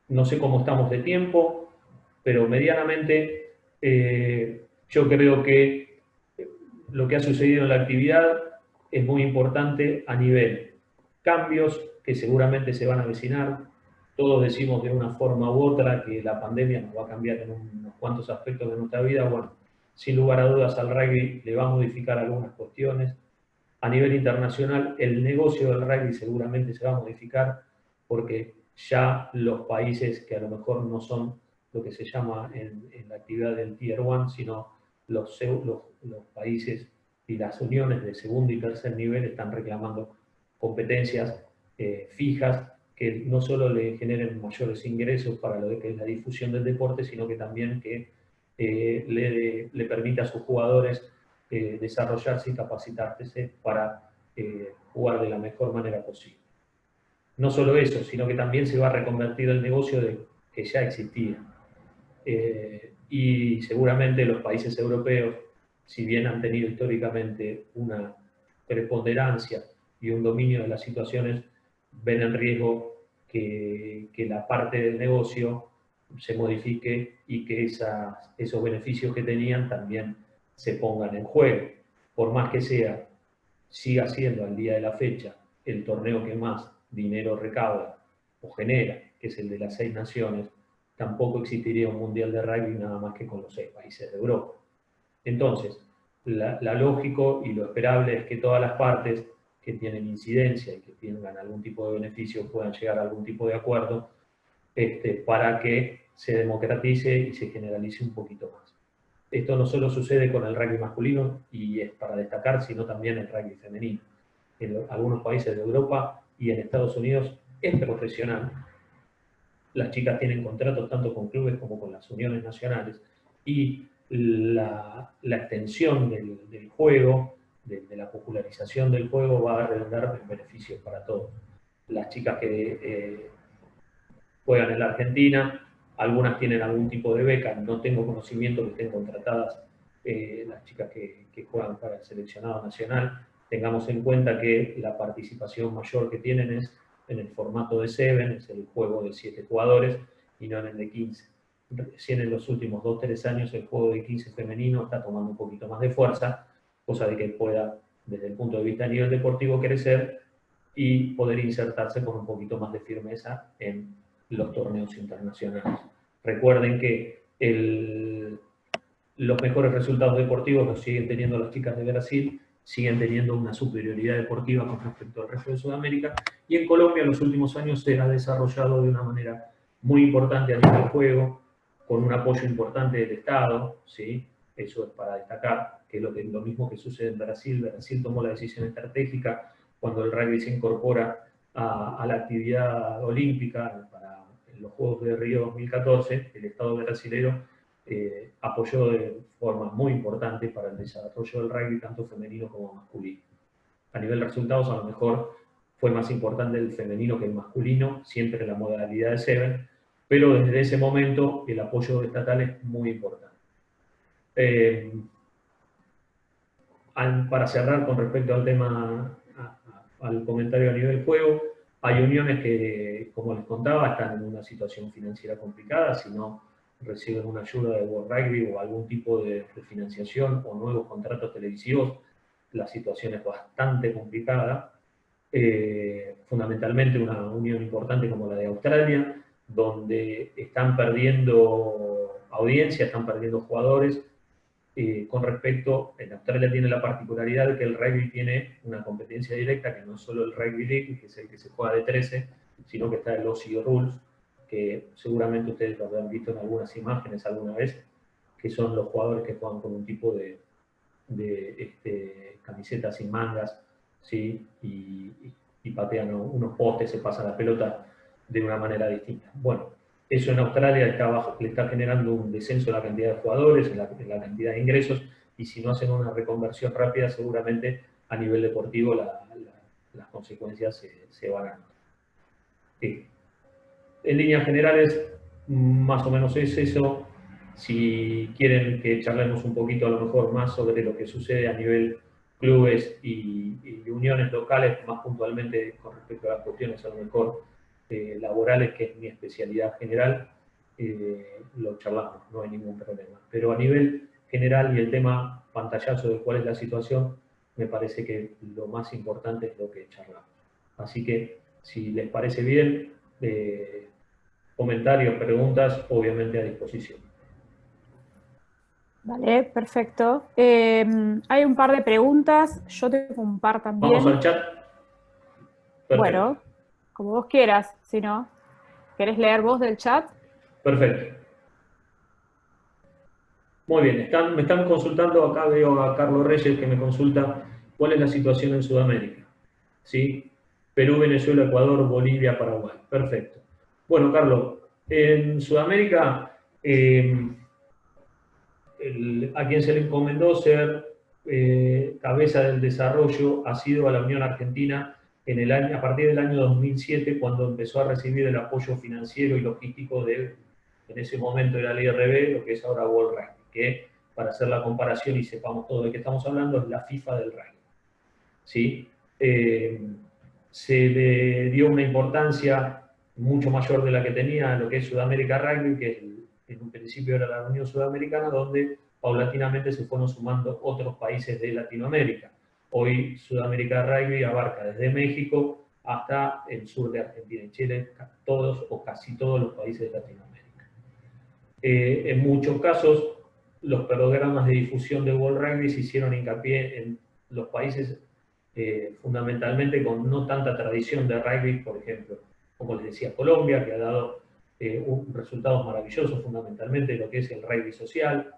no sé cómo estamos de tiempo, pero medianamente yo creo que lo que ha sucedido en la actividad es muy importante a nivel cambios que seguramente se van a avecinar. Todos decimos de una forma u otra que la pandemia nos va a cambiar en unos cuantos aspectos de nuestra vida. Bueno, sin lugar a dudas al rugby le va a modificar algunas cuestiones. A nivel internacional, el negocio del rugby seguramente se va a modificar, porque ya los países que a lo mejor no son lo que se llama en la actividad del Tier 1, sino los países y las uniones de segundo y tercer nivel están reclamando competencias fijas que no solo le generen mayores ingresos para lo que es la difusión del deporte, sino que también que le permita a sus jugadores desarrollarse y capacitarse para jugar de la mejor manera posible. No solo eso, sino que también se va a reconvertir el negocio que ya existía. Y seguramente los países europeos, si bien han tenido históricamente una preponderancia y un dominio de las situaciones, ven en riesgo que la parte del negocio se modifique y que esos beneficios que tenían también se pongan en juego. Por más que siga siendo al día de la fecha el torneo que más dinero recauda o genera, que es el de las 6 naciones, tampoco existiría un mundial de rugby nada más que con los 6 países de Europa. Entonces, la lógico y lo esperable es que todas las partes que tienen incidencia y que tengan algún tipo de beneficio puedan llegar a algún tipo de acuerdo para que se democratice y se generalice un poquito más. Esto no solo sucede con el rugby masculino, y es para destacar, sino también el rugby femenino. En algunos países de Europa y en Estados Unidos es profesional. Las chicas tienen contratos tanto con clubes como con las uniones nacionales, y la extensión del juego, de la popularización del juego, va a redundar en beneficios para todos. Las chicas que juegan en la Argentina, algunas tienen algún tipo de beca, no tengo conocimiento que estén contratadas las chicas que juegan para el seleccionado nacional. Tengamos en cuenta que la participación mayor que tienen es en el formato de 7, es el juego de 7 jugadores, y no en el de 15. Recién en los últimos 2 o 3 años el juego de 15 femenino está tomando un poquito más de fuerza, cosa de que pueda, desde el punto de vista a nivel deportivo, crecer y poder insertarse con un poquito más de firmeza en los torneos internacionales. Recuerden que los mejores resultados deportivos los siguen teniendo las chicas de Brasil, siguen teniendo una superioridad deportiva con respecto al resto de Sudamérica, y en Colombia en los últimos años se ha desarrollado de una manera muy importante a nivel juego, con un apoyo importante del Estado, ¿sí? Eso es para destacar, que es lo mismo que sucede en Brasil. Brasil tomó la decisión estratégica cuando el rugby se incorpora a la actividad olímpica para los Juegos de Río 2014, el Estado brasileño apoyó de forma muy importante para el desarrollo del rugby, tanto femenino como masculino. A nivel de resultados, a lo mejor fue más importante el femenino que el masculino, siempre en la modalidad de 7, pero desde ese momento el apoyo estatal es muy importante. Para cerrar con respecto al tema, al comentario a nivel juego, hay uniones que, como les contaba, están en una situación financiera complicada. Si no reciben una ayuda de World Rugby o algún tipo de financiación o nuevos contratos televisivos, la situación es bastante complicada. Fundamentalmente una unión importante como la de Australia, donde están perdiendo audiencia, están perdiendo jugadores. Con respecto, en Australia tiene la particularidad de que el rugby tiene una competencia directa, que no es solo el Rugby League, que es el que se juega de 13, sino que está el Aussie Rules, que seguramente ustedes lo habrán visto en algunas imágenes alguna vez, que son los jugadores que juegan con un tipo de camisetas sin mangas, ¿sí? y patean unos postes, se pasa la pelota de una manera distinta. Bueno, eso en Australia le está generando un descenso en la cantidad de jugadores, en la cantidad de ingresos, y si no hacen una reconversión rápida, seguramente a nivel deportivo las consecuencias se van a notar. Sí. En líneas generales, más o menos es eso. Si quieren que charlemos un poquito a lo mejor más sobre lo que sucede a nivel clubes y uniones locales, más puntualmente con respecto a las cuestiones a lo mejor laborales, que es mi especialidad general, lo charlamos, no hay ningún problema. Pero a nivel general y el tema pantallazo de cuál es la situación, me parece que lo más importante es lo que charlamos. Así que, si les parece bien, comentarios, preguntas, obviamente a disposición. Vale, perfecto. Hay un par de preguntas, yo tengo un par también. ¿Vamos al chat? Perfecto. Bueno, como vos quieras, si no, ¿querés leer vos del chat? Perfecto. Muy bien, me están consultando, acá veo a Carlos Reyes que me consulta cuál es la situación en Sudamérica. ¿Sí? Perú, Venezuela, Ecuador, Bolivia, Paraguay. Perfecto. Bueno, Carlos, en Sudamérica, a quien se le encomendó ser cabeza del desarrollo ha sido a la Unión Argentina a partir del año 2007, cuando empezó a recibir el apoyo financiero y logístico en ese momento era la IRB, lo que es ahora World Rugby, que, para hacer la comparación y sepamos todo de qué estamos hablando, es la FIFA del rugby. ¿Sí? Se le dio una importancia mucho mayor de la que tenía lo que es Sudamérica Rugby, que en un principio era la Unión Sudamericana, donde paulatinamente se fueron sumando otros países de Latinoamérica. Hoy Sudamérica Rugby abarca desde México hasta el sur de Argentina y Chile, todos o casi todos los países de Latinoamérica. En muchos casos los programas de difusión de World Rugby se hicieron hincapié en los países fundamentalmente con no tanta tradición de rugby, por ejemplo, como les decía, Colombia, que ha dado resultados maravillosos fundamentalmente de lo que es el rugby social,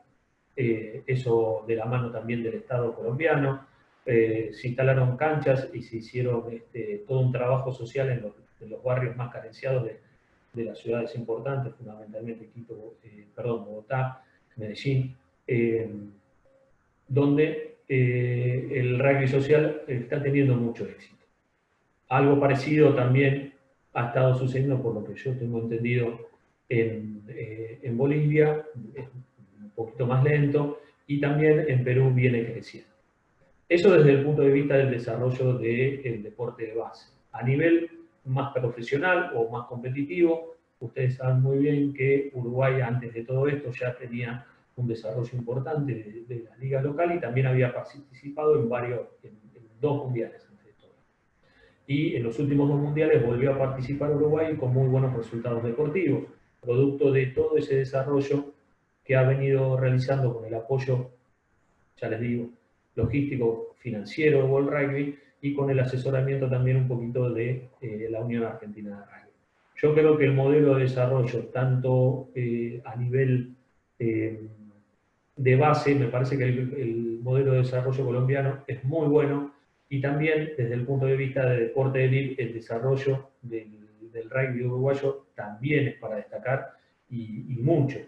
eso de la mano también del Estado colombiano. Se instalaron canchas y se hicieron todo un trabajo social en los barrios más carenciados de las ciudades importantes, fundamentalmente Bogotá, Medellín, donde el rugby social está teniendo mucho éxito. Algo parecido también ha estado sucediendo, por lo que yo tengo entendido, en Bolivia, un poquito más lento, y también en Perú viene creciendo. Eso desde el punto de vista del desarrollo del deporte de base. A nivel más profesional o más competitivo, ustedes saben muy bien que Uruguay antes de todo esto ya tenía un desarrollo importante de la liga local y también había participado en dos mundiales entre todos. Y en los últimos dos mundiales volvió a participar Uruguay con muy buenos resultados deportivos, producto de todo ese desarrollo que ha venido realizando con el apoyo, ya les digo, logístico financiero de World Rugby y con el asesoramiento también un poquito de la Unión Argentina de Rugby. Yo creo que el modelo de desarrollo, tanto a nivel de base, me parece que el modelo de desarrollo colombiano es muy bueno, y también desde el punto de vista de deporte de elite, el desarrollo del rugby uruguayo también es para destacar, y mucho.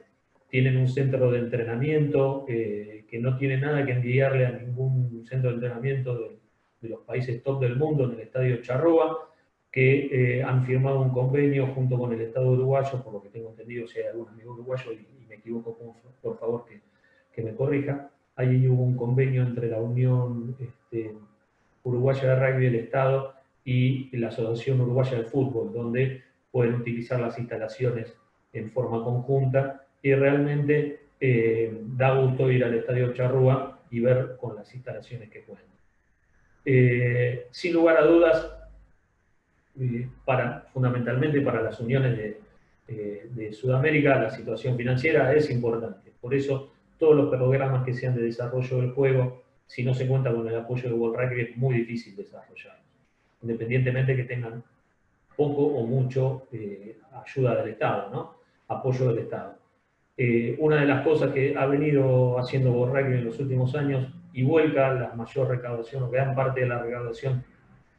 Tienen un centro de entrenamiento que no tiene nada que envidiarle a ningún centro de entrenamiento de los países top del mundo, en el Estadio Charrúa, que han firmado un convenio junto con el Estado uruguayo, por lo que tengo entendido. Si hay algún amigo uruguayo y me equivoco, por favor que me corrija. Allí hubo un convenio entre la Unión Uruguaya de Rugby del Estado y la Asociación Uruguaya de Fútbol, donde pueden utilizar las instalaciones en forma conjunta, y realmente da gusto ir al Estadio Charrúa y ver con las instalaciones que cuentan. Sin lugar a dudas, fundamentalmente para las uniones de Sudamérica, la situación financiera es importante. Por eso, todos los programas que sean de desarrollo del juego, si no se cuenta con el apoyo de World Rugby, es muy difícil desarrollarlos, independientemente que tengan poco o mucho ayuda del Estado, ¿no? Apoyo del Estado. Una de las cosas que ha venido haciendo World Rugby en los últimos años, y vuelca la mayor recaudación, o gran parte de la recaudación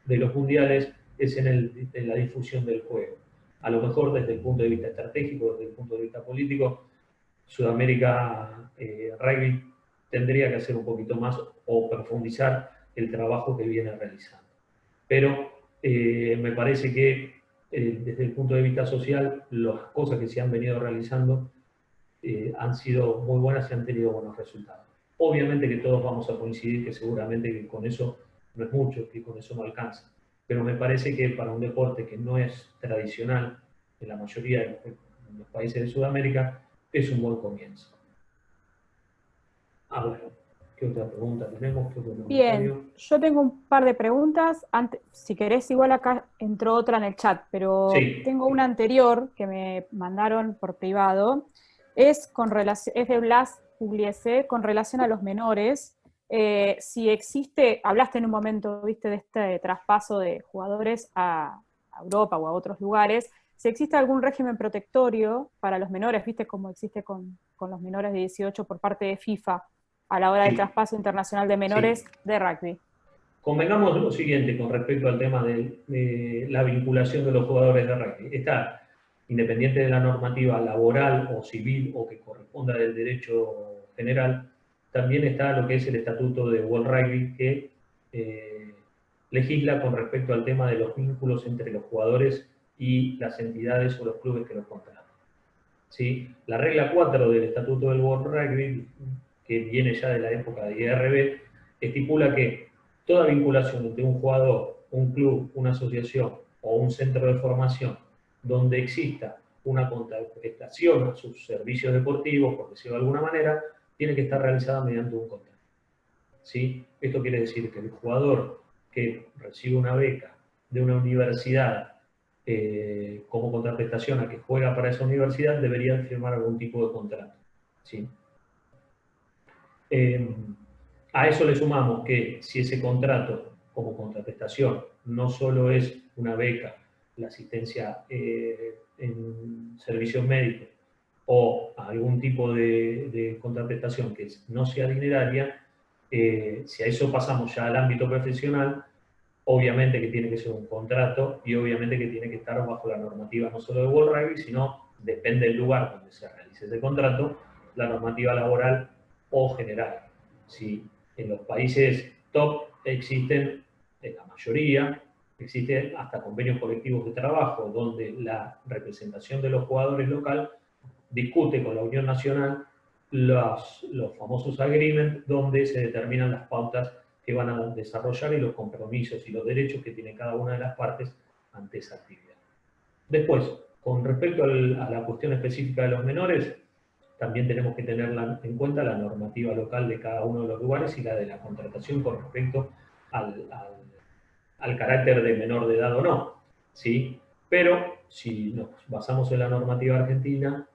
de los mundiales, es en la difusión del juego. A lo mejor desde el punto de vista estratégico, desde el punto de vista político, Sudamérica Rugby tendría que hacer un poquito más o profundizar el trabajo que viene realizando. Pero me parece que desde el punto de vista social, las cosas que se han venido realizando han sido muy buenas y han tenido buenos resultados. Obviamente que todos vamos a coincidir que seguramente que con eso no es mucho, que con eso no alcanza. Pero me parece que para un deporte que no es tradicional en la mayoría de los países de Sudamérica, es un buen comienzo. Bueno, ¿qué otra pregunta tenemos? ¿Qué otro comentario? Bien, yo tengo un par de preguntas. Antes, si querés, igual acá entró otra en el chat, pero Sí. tengo una anterior que me mandaron por privado. Es de Blas Pugliese, con relación a los menores. Si existe, hablaste en un momento, viste, de este traspaso de jugadores a Europa o a otros lugares, si existe algún régimen protectorio para los menores, viste, como existe con los menores de 18 por parte de FIFA a la hora del traspaso internacional de menores de rugby. Convengamos lo siguiente con respecto al tema de la vinculación de los jugadores de rugby. Está, independiente de la normativa laboral o civil o que corresponda del derecho general, también está lo que es el Estatuto de World Rugby, que legisla con respecto al tema de los vínculos entre los jugadores y las entidades o los clubes que los contratan. ¿Sí? La regla 4 del Estatuto del World Rugby, que viene ya de la época de IRB, estipula que toda vinculación entre un jugador, un club, una asociación o un centro de formación donde exista una contraprestación a sus servicios deportivos, por decirlo de alguna manera, tiene que estar realizada mediante un contrato. ¿Sí? Esto quiere decir que el jugador que recibe una beca de una universidad como contraprestación a que juega para esa universidad debería firmar algún tipo de contrato. ¿Sí? A eso le sumamos que si ese contrato como contraprestación no solo es una beca, la asistencia en servicios médicos o algún tipo de contraprestación que no sea dineraria, si a eso pasamos ya al ámbito profesional, obviamente que tiene que ser un contrato y obviamente que tiene que estar bajo la normativa no solo de World Rugby, sino, depende del lugar donde se realice ese contrato, la normativa laboral o general. Si en los países top existen, en la mayoría, existen hasta convenios colectivos de trabajo, donde la representación de los jugadores local discute con la Unión Nacional los famosos agreements, donde se determinan las pautas que van a desarrollar y los compromisos y los derechos que tiene cada una de las partes ante esa actividad. Después, con respecto a la cuestión específica de los menores, también tenemos que tener en cuenta la normativa local de cada uno de los lugares y la de la contratación con respecto al carácter de menor de edad o no, ¿sí? Pero si nos basamos en la normativa argentina,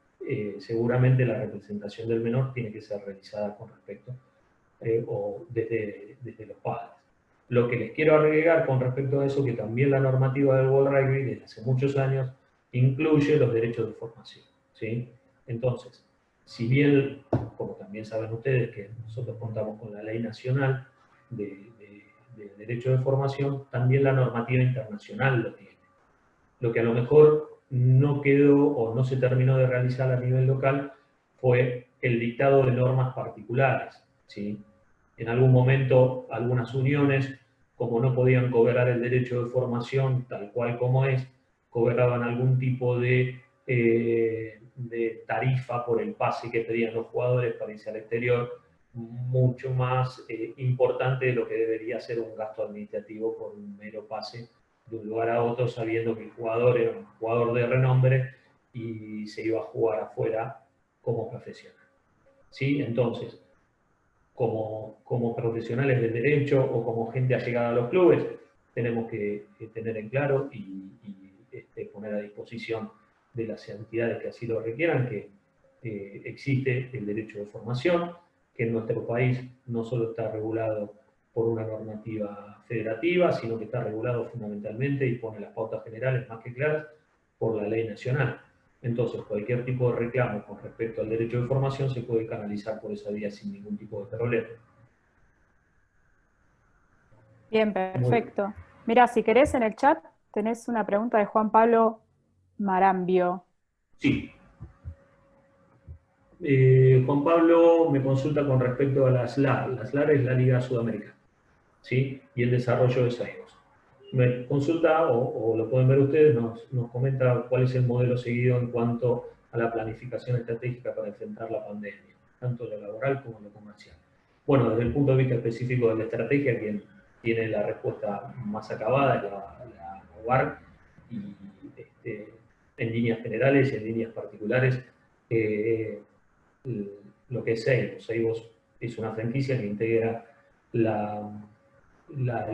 seguramente la representación del menor tiene que ser realizada con respecto o desde los padres. Lo que les quiero agregar con respecto a eso, que también la normativa del World Rugby desde hace muchos años incluye los derechos de formación, ¿sí? Entonces, si bien, como también saben ustedes, que nosotros contamos con la Ley Nacional de Derecho de Formación, también la normativa internacional lo tiene. Lo que a lo mejor no quedó o no se terminó de realizar a nivel local fue el dictado de normas particulares, ¿sí? En algún momento, algunas uniones, como no podían cobrar el derecho de formación tal cual como es, cobraban algún tipo de tarifa por el pase que pedían los jugadores para irse al exterior, mucho más importante de lo que debería ser un gasto administrativo por un mero pase de un lugar a otro, sabiendo que el jugador era un jugador de renombre y se iba a jugar afuera como profesional. ¿Sí? Entonces, como profesionales del derecho o como gente allegada a los clubes, tenemos que tener en claro y poner a disposición de las entidades que así lo requieran que existe el derecho de formación, que en nuestro país no solo está regulado por una normativa federativa, sino que está regulado fundamentalmente y pone las pautas generales más que claras por la ley nacional. Entonces, cualquier tipo de reclamo con respecto al derecho de formación se puede canalizar por esa vía sin ningún tipo de problema. Bien, perfecto. Mira, si querés en el chat tenés una pregunta de Juan Pablo Marambio. Sí. Juan Pablo me consulta con respecto a la SLAR. La SLAR es la Liga Sudamericana, ¿sí? Y el desarrollo de SAIGOS. Me consulta, o lo pueden ver ustedes, nos comenta cuál es el modelo seguido en cuanto a la planificación estratégica para enfrentar la pandemia, tanto lo laboral como lo comercial. Bueno, desde el punto de vista específico de la estrategia, quien tiene la respuesta más acabada es la UAR, y en líneas generales y en líneas particulares, lo que es Seibos. Seibos es una franquicia que integra la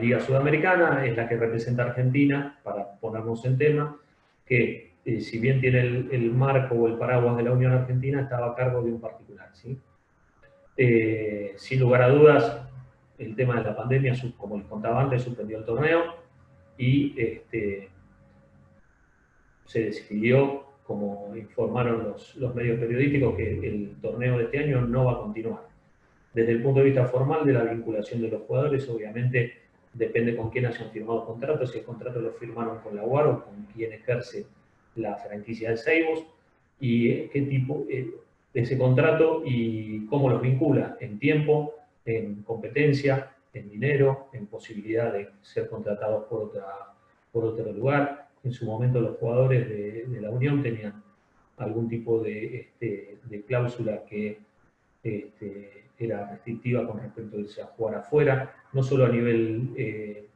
Liga Sudamericana, es la que representa a Argentina, para ponernos en tema, que si bien tiene el marco o el paraguas de la Unión Argentina, estaba a cargo de un particular, ¿sí? Sin lugar a dudas, el tema de la pandemia, como les contaba antes, suspendió el torneo y se decidió, como informaron los medios periodísticos, que el torneo de este año no va a continuar. Desde el punto de vista formal de la vinculación de los jugadores, obviamente depende con quién hayan firmado contratos, si el contrato lo firmaron con la UAR o con quién ejerce la franquicia de Seibos, y qué tipo de ese contrato y cómo los vincula en tiempo, en competencia, en dinero, en posibilidad de ser contratados por otro lugar. En su momento los jugadores de la Unión tenían algún tipo de cláusula que era restrictiva con respecto a jugar afuera, no solo a nivel,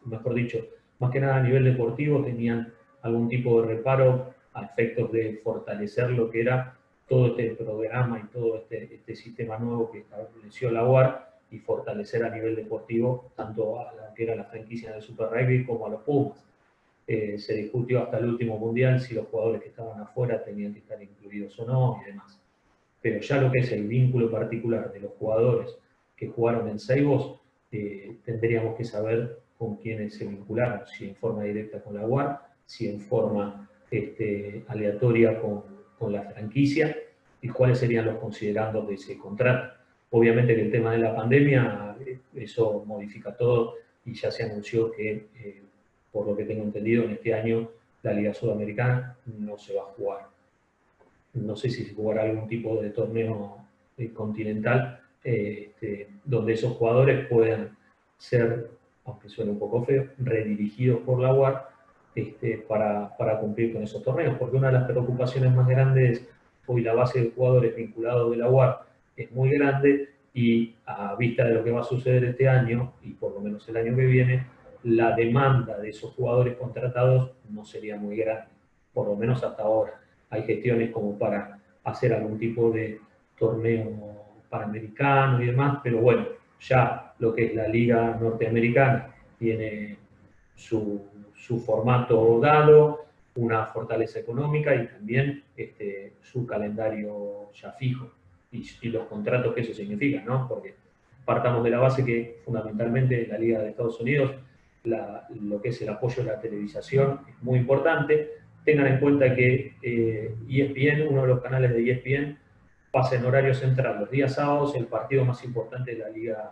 mejor dicho, más que nada a nivel deportivo, tenían algún tipo de reparo a efectos de fortalecer lo que era todo este programa y todo este sistema nuevo que estableció la UAR y fortalecer a nivel deportivo tanto a lo que era la franquicia del Super Rugby como a los Pumas. Se discutió hasta el último mundial si los jugadores que estaban afuera tenían que estar incluidos o no y demás. pero ya lo que es el vínculo particular de los jugadores que jugaron en Seibos, tendríamos que saber con quiénes se vincularon, si en forma directa con la UAR, si en forma aleatoria con la franquicia, y cuáles serían los considerandos de ese contrato. Obviamente que el tema de la pandemia, eso modifica todo, y ya se anunció que, por lo que tengo entendido, en este año la Liga Sudamericana no se va a jugar. No sé si se jugará algún tipo de torneo continental donde esos jugadores puedan ser, aunque suene un poco feo, redirigidos por la UAR para cumplir con esos torneos, porque una de las preocupaciones más grandes, hoy la base de jugadores vinculados de la UAR es muy grande, y a vista de lo que va a suceder este año, y por lo menos el año que viene, la demanda de esos jugadores contratados no sería muy grande, por lo menos hasta ahora. Hay gestiones como para hacer algún tipo de torneo panamericano y demás, pero bueno, ya lo que es la Liga Norteamericana tiene su formato dado, una fortaleza económica y también su calendario ya fijo y los contratos que eso significa, ¿no? Porque partamos de la base que fundamentalmente la Liga de Estados Unidos, lo que es el apoyo a la televisación es muy importante. Tengan en cuenta que ESPN, uno de los canales de ESPN, pasa en horario central los días sábados el partido más importante de la Liga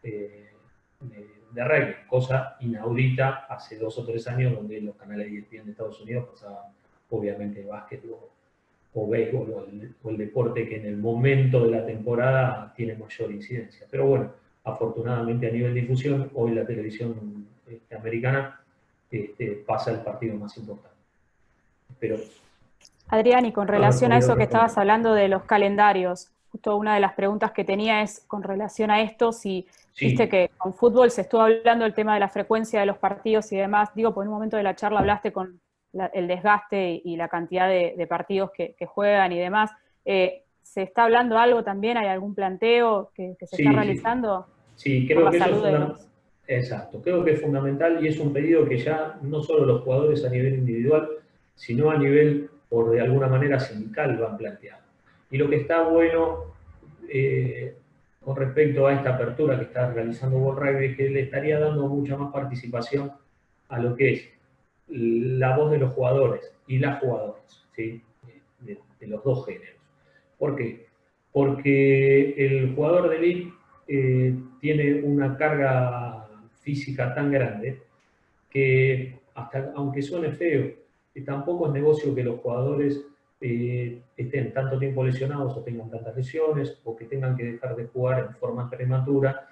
de rugby, cosa inaudita hace 2 o 3 años, donde los canales de ESPN de Estados Unidos pasaban obviamente básquet o béisbol o el deporte que en el momento de la temporada tiene mayor incidencia. Pero bueno, afortunadamente a nivel de difusión, hoy la televisión americana pasa el partido más importante. Pero, Adrián, y con relación a eso que estabas hablando de los calendarios, justo una de las preguntas que tenía es con relación a esto, si viste que con fútbol se estuvo hablando del tema de la frecuencia de los partidos y demás, digo, por un momento de la charla hablaste con el desgaste y la cantidad de partidos que juegan y demás. ¿Se está hablando algo también? ¿Hay algún planteo que se está realizando? Sí, creo que eso es fundamental. Exacto, creo que es fundamental, y es un pedido que ya no solo los jugadores a nivel individual, sino a nivel, por de alguna manera, sindical lo han planteado. Y lo que está bueno con respecto a esta apertura que está realizando World Rugby es que le estaría dando mucha más participación a lo que es la voz de los jugadores y las jugadoras, ¿sí? de los dos géneros. ¿Por qué? Porque el jugador de elite tiene una carga física tan grande que, aunque suene feo, tampoco es negocio que los jugadores estén tanto tiempo lesionados o tengan tantas lesiones o que tengan que dejar de jugar en forma prematura.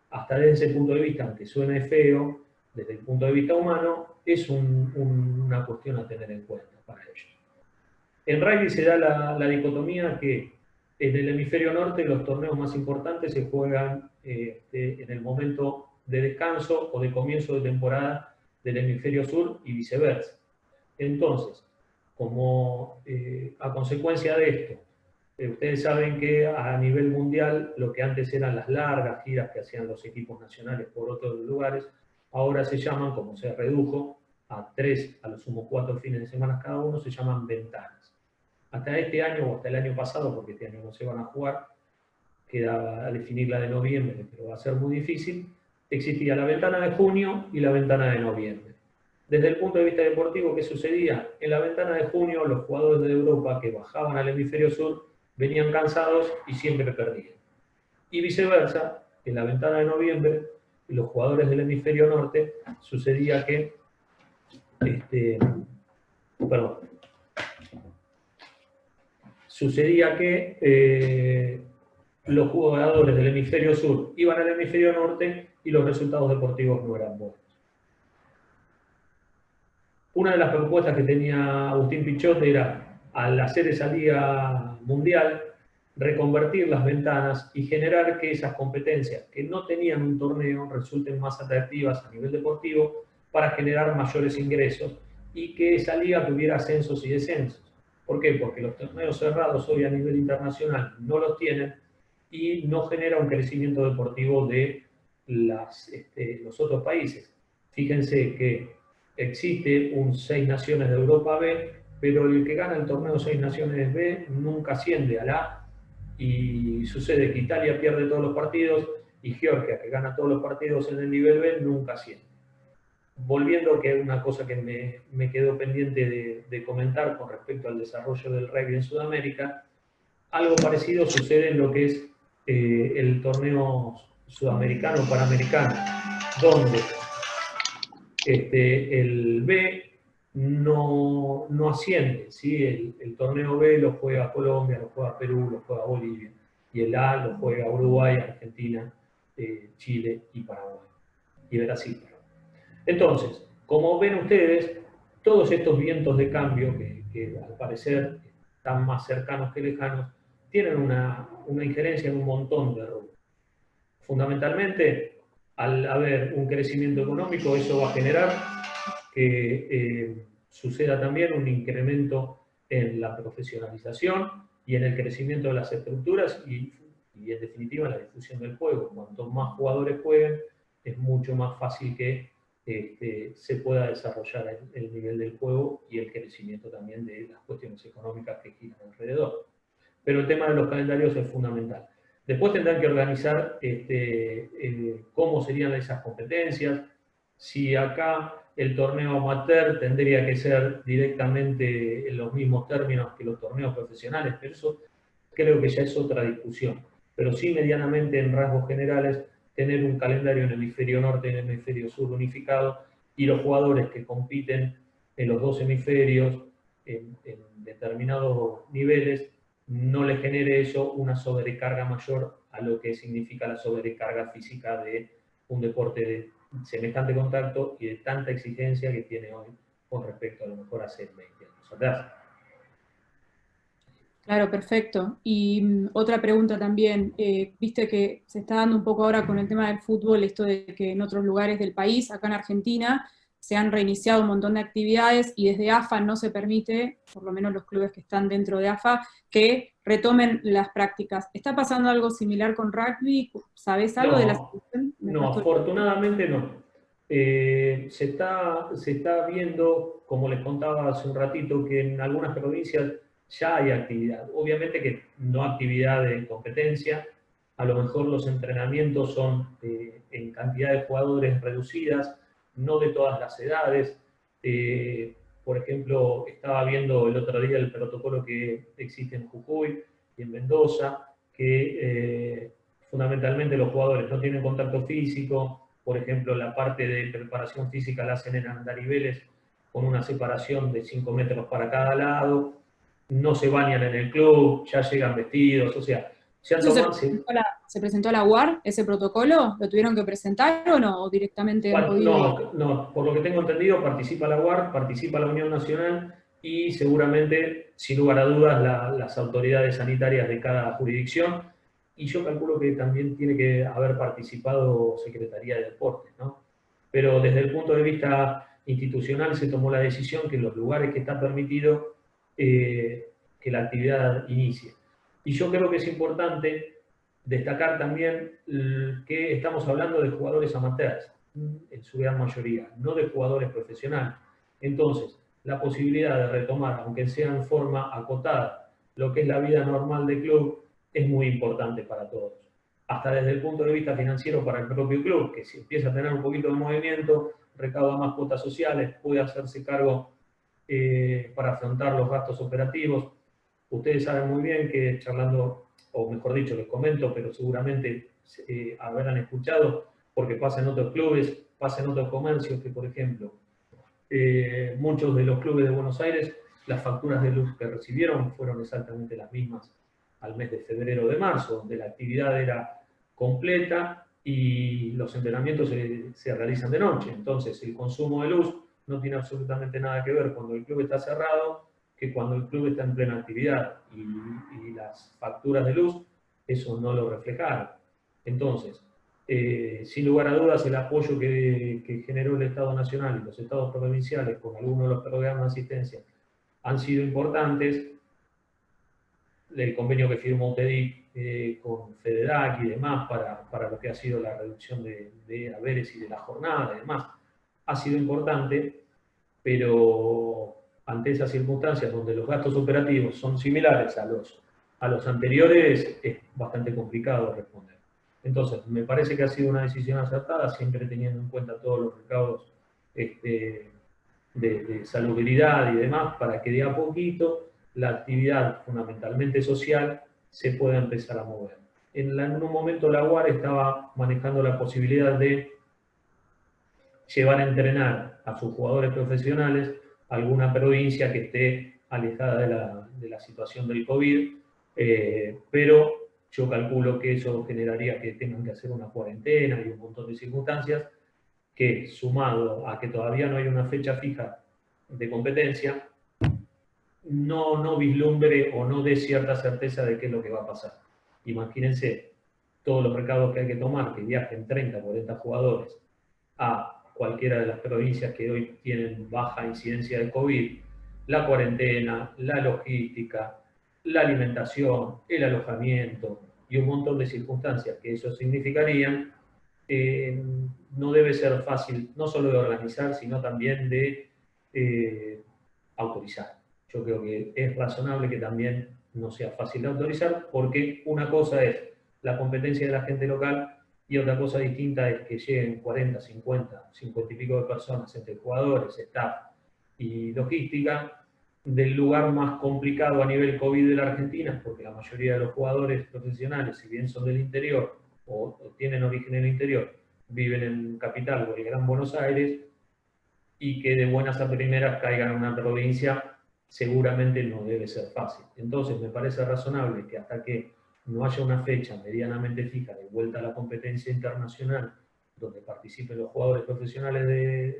Hasta desde ese punto de vista, aunque suene feo, desde el punto de vista humano, es una cuestión a tener en cuenta para ellos. En rugby se da la dicotomía que en el hemisferio norte los torneos más importantes se juegan en el momento de descanso o de comienzo de temporada del hemisferio sur y viceversa. Entonces, como a consecuencia de esto, ustedes saben que a nivel mundial lo que antes eran las largas giras que hacían los equipos nacionales por otros lugares, ahora se llaman, como se redujo a 3, a lo sumo 4 fines de semana cada uno, se llaman ventanas. Hasta este año o hasta el año pasado, porque este año no se van a jugar, queda a definir la de noviembre, pero va a ser muy difícil, existía la ventana de junio y la ventana de noviembre. Desde el punto de vista deportivo, ¿qué sucedía? En la ventana de junio, los jugadores de Europa que bajaban al hemisferio sur venían cansados y siempre perdían. Y viceversa, en la ventana de noviembre, los jugadores del hemisferio norte, sucedía que los jugadores del hemisferio sur iban al hemisferio norte y los resultados deportivos no eran buenos. Una de las propuestas que tenía Agustín Pichot era, al hacer esa liga mundial, reconvertir las ventanas y generar que esas competencias que no tenían un torneo resulten más atractivas a nivel deportivo para generar mayores ingresos y que esa liga tuviera ascensos y descensos. ¿Por qué? Porque los torneos cerrados hoy a nivel internacional no los tienen y no genera un crecimiento deportivo de los otros países. Fíjense que existe un 6 naciones de Europa B pero el que gana el torneo Seis Naciones B nunca asciende a la A, y sucede que Italia pierde todos los partidos y Georgia, que gana todos los partidos en el nivel B, nunca asciende. Volviendo, que es una cosa que me quedó pendiente de comentar con respecto al desarrollo del rugby en Sudamérica, algo parecido sucede en lo que es el torneo sudamericano panamericano, donde el B no asciende, ¿sí? El torneo B lo juega Colombia, lo juega Perú, lo juega Bolivia, y el A lo juega Uruguay, Argentina, Chile y Paraguay, y Brasil. Entonces, como ven ustedes, todos estos vientos de cambio, que al parecer están más cercanos que lejanos, tienen una injerencia en un montón de rubros. Fundamentalmente, al haber un crecimiento económico, eso va a generar que suceda también un incremento en la profesionalización y en el crecimiento de las estructuras y en definitiva en la difusión del juego. Cuanto más jugadores jueguen, es mucho más fácil que se pueda desarrollar el nivel del juego y el crecimiento también de las cuestiones económicas que giran alrededor. Pero el tema de los calendarios es fundamental. Después tendrán que organizar cómo serían esas competencias. Si acá el torneo amateur tendría que ser directamente en los mismos términos que los torneos profesionales, pero eso creo que ya es otra discusión. Pero sí, medianamente, en rasgos generales, tener un calendario en el hemisferio norte y en el hemisferio sur unificado, y los jugadores que compiten en los dos hemisferios en determinados niveles, no le genere eso una sobrecarga mayor a lo que significa la sobrecarga física de un deporte de semejante contacto y de tanta exigencia que tiene hoy con respecto a lo mejor hace 20 años atrás. Claro, perfecto. Y otra pregunta también, viste que se está dando un poco ahora con el tema del fútbol, esto de que en otros lugares del país, acá en Argentina, se han reiniciado un montón de actividades y desde AFA no se permite, por lo menos los clubes que están dentro de AFA, que retomen las prácticas. ¿Está pasando algo similar con rugby? ¿Sabés algo de la situación? No, afortunadamente no. Se está viendo, como les contaba hace un ratito, que en algunas provincias ya hay actividad. Obviamente que no actividad de competencia, a lo mejor los entrenamientos son en cantidad de jugadores reducidas, no de todas las edades. Por ejemplo, estaba viendo el otro día el protocolo que existe en Jujuy y en Mendoza, que fundamentalmente los jugadores no tienen contacto físico. Por ejemplo, la parte de preparación física la hacen en andariveles con una separación de 5 metros para cada lado, no se bañan en el club, ya llegan vestidos, o sea, ¿Se presentó a la UAR ese protocolo? ¿Lo tuvieron que presentar o no? ¿O directamente han podido...? No, por lo que tengo entendido, participa la UAR, participa la Unión Nacional y seguramente, sin lugar a dudas, las autoridades sanitarias de cada jurisdicción, y yo calculo que también tiene que haber participado Secretaría de Deportes, ¿no? Pero desde el punto de vista institucional se tomó la decisión que en los lugares que está permitido que la actividad inicie. Y yo creo que es importante destacar también que estamos hablando de jugadores amateurs, en su gran mayoría, no de jugadores profesionales. Entonces, la posibilidad de retomar, aunque sea en forma acotada, lo que es la vida normal del club, es muy importante para todos. Hasta desde el punto de vista financiero para el propio club, que si empieza a tener un poquito de movimiento, recauda más cuotas sociales, puede hacerse cargo para afrontar los gastos operativos. Ustedes saben muy bien que charlando, o mejor dicho, les comento, pero seguramente habrán escuchado, porque pasa en otros clubes, pasa en otros comercios, que por ejemplo, muchos de los clubes de Buenos Aires, las facturas de luz que recibieron fueron exactamente las mismas al mes de febrero o de marzo, donde la actividad era completa y los entrenamientos se realizan de noche. Entonces, el consumo de luz no tiene absolutamente nada que ver cuando el club está cerrado que cuando el club está en plena actividad, y las facturas de luz eso no lo reflejaron. Entonces, sin lugar a dudas, el apoyo que generó el Estado Nacional y los Estados provinciales con algunos de los programas de asistencia han sido importantes. El convenio que firmó UTEDIC con FEDEDAC y demás para lo que ha sido la reducción de haberes y de la jornada y demás, ha sido importante, pero ante esas circunstancias donde los gastos operativos son similares a los anteriores, es bastante complicado responder. Entonces, me parece que ha sido una decisión acertada, siempre teniendo en cuenta todos los recaudos de salubridad y demás, para que de a poquito la actividad fundamentalmente social se pueda empezar a mover. En un momento la UAR estaba manejando la posibilidad de llevar a entrenar a sus jugadores profesionales a alguna provincia que esté alejada de la situación del COVID, pero yo calculo que eso generaría que tengan que hacer una cuarentena y un montón de circunstancias que, sumado a que todavía no hay una fecha fija de competencia, no vislumbre o no dé cierta certeza de qué es lo que va a pasar. Imagínense todos los recaudos que hay que tomar, que viajen 30, 40 jugadores a cualquiera de las provincias que hoy tienen baja incidencia de COVID, la cuarentena, la logística, la alimentación, el alojamiento y un montón de circunstancias que eso significarían, no debe ser fácil no solo de organizar, sino también de autorizar. Yo creo que es razonable que también no sea fácil de autorizar, porque una cosa es la competencia de la gente local y otra cosa distinta es que lleguen 40, 50, 50 y pico de personas entre jugadores, staff y logística del lugar más complicado a nivel COVID de la Argentina, porque la mayoría de los jugadores profesionales, si bien son del interior o tienen origen en el interior, viven en Capital o el Gran Buenos Aires, y que de buenas a primeras caigan en una provincia seguramente no debe ser fácil. Entonces me parece razonable que hasta que no haya una fecha medianamente fija de vuelta a la competencia internacional donde participen los jugadores profesionales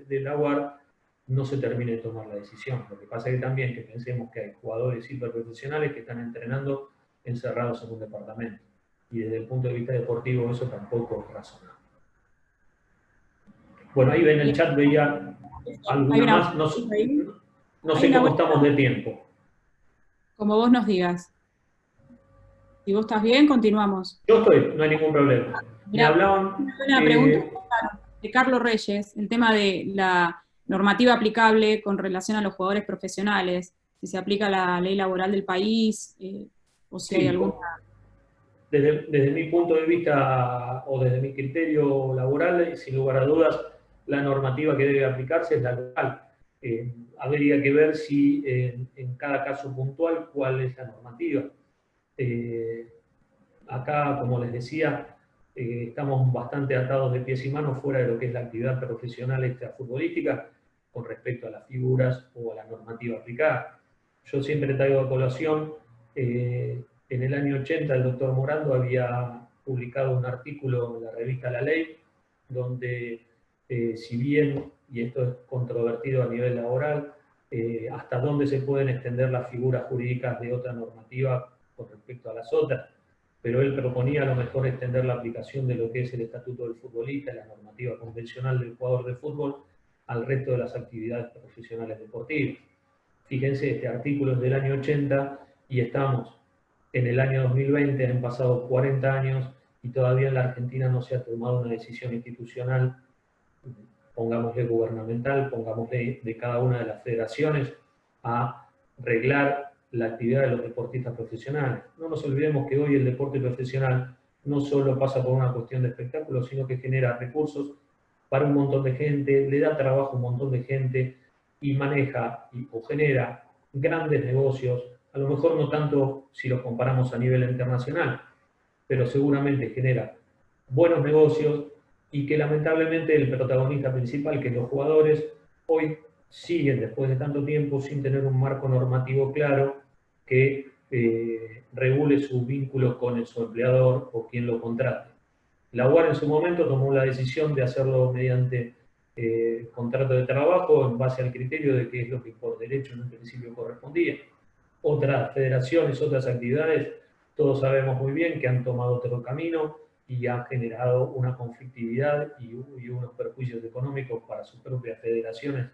de la UAR, no se termine de tomar la decisión. Lo que pasa es que también que pensemos que hay jugadores hiperprofesionales que están entrenando encerrados en un departamento. Y desde el punto de vista deportivo eso tampoco es razonable. Bueno, ahí en el chat veía alguna más. No sé cómo estamos de tiempo. Como vos nos digas. Si vos estás bien, continuamos. Yo estoy, no hay ningún problema. Me hablaban... Una pregunta de Carlos Reyes, el tema de la normativa aplicable con relación a los jugadores profesionales, si se aplica la ley laboral del país, o si hay alguna... Desde mi punto de vista, o desde mi criterio laboral, sin lugar a dudas, la normativa que debe aplicarse es la local. Habría que ver si en cada caso puntual cuál es la normativa. Acá, como les decía, estamos bastante atados de pies y manos fuera de lo que es la actividad profesional extrafutbolística con respecto a las figuras o a la normativa aplicada. Yo siempre traigo a colación, en el año 80 el doctor Morando había publicado un artículo en la revista La Ley, donde si bien, y esto es controvertido a nivel laboral, hasta dónde se pueden extender las figuras jurídicas de otra normativa con respecto a las otras, pero él proponía a lo mejor extender la aplicación de lo que es el Estatuto del Futbolista, la normativa convencional del jugador de fútbol, al resto de las actividades profesionales deportivas. Fíjense, este artículo es del año 80 y estamos en el año 2020, han pasado 40 años y todavía en la Argentina no se ha tomado una decisión institucional, pongámosle gubernamental, pongámosle de cada una de las federaciones, a reglar la actividad de los deportistas profesionales. No nos olvidemos que hoy el deporte profesional no solo pasa por una cuestión de espectáculo, sino que genera recursos para un montón de gente, le da trabajo a un montón de gente y maneja o genera grandes negocios, a lo mejor no tanto si los comparamos a nivel internacional, pero seguramente genera buenos negocios y que lamentablemente el protagonista principal, que los jugadores, hoy siguen después de tanto tiempo sin tener un marco normativo claro que regule sus vínculos con su empleador o quien lo contrate. La UAR en su momento tomó la decisión de hacerlo mediante contrato de trabajo en base al criterio de que es lo que por derecho en un principio correspondía. Otras federaciones, otras actividades, todos sabemos muy bien que han tomado otro camino y han generado una conflictividad y unos perjuicios económicos para sus propias federaciones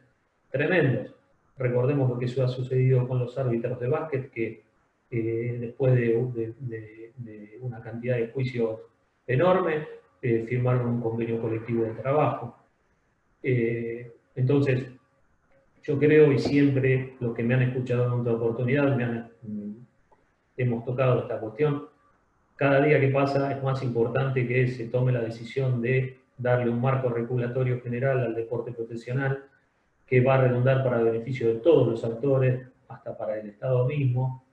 tremendos. Recordemos lo que eso ha sucedido con los árbitros de básquet, que después de una cantidad de juicios enorme, firmaron un convenio colectivo de trabajo. Entonces, yo creo, y siempre los que me han escuchado en otra oportunidad, hemos tocado esta cuestión, cada día que pasa es más importante que se tome la decisión de darle un marco regulatorio general al deporte profesional que va a redundar para el beneficio de todos los actores, hasta para el Estado mismo,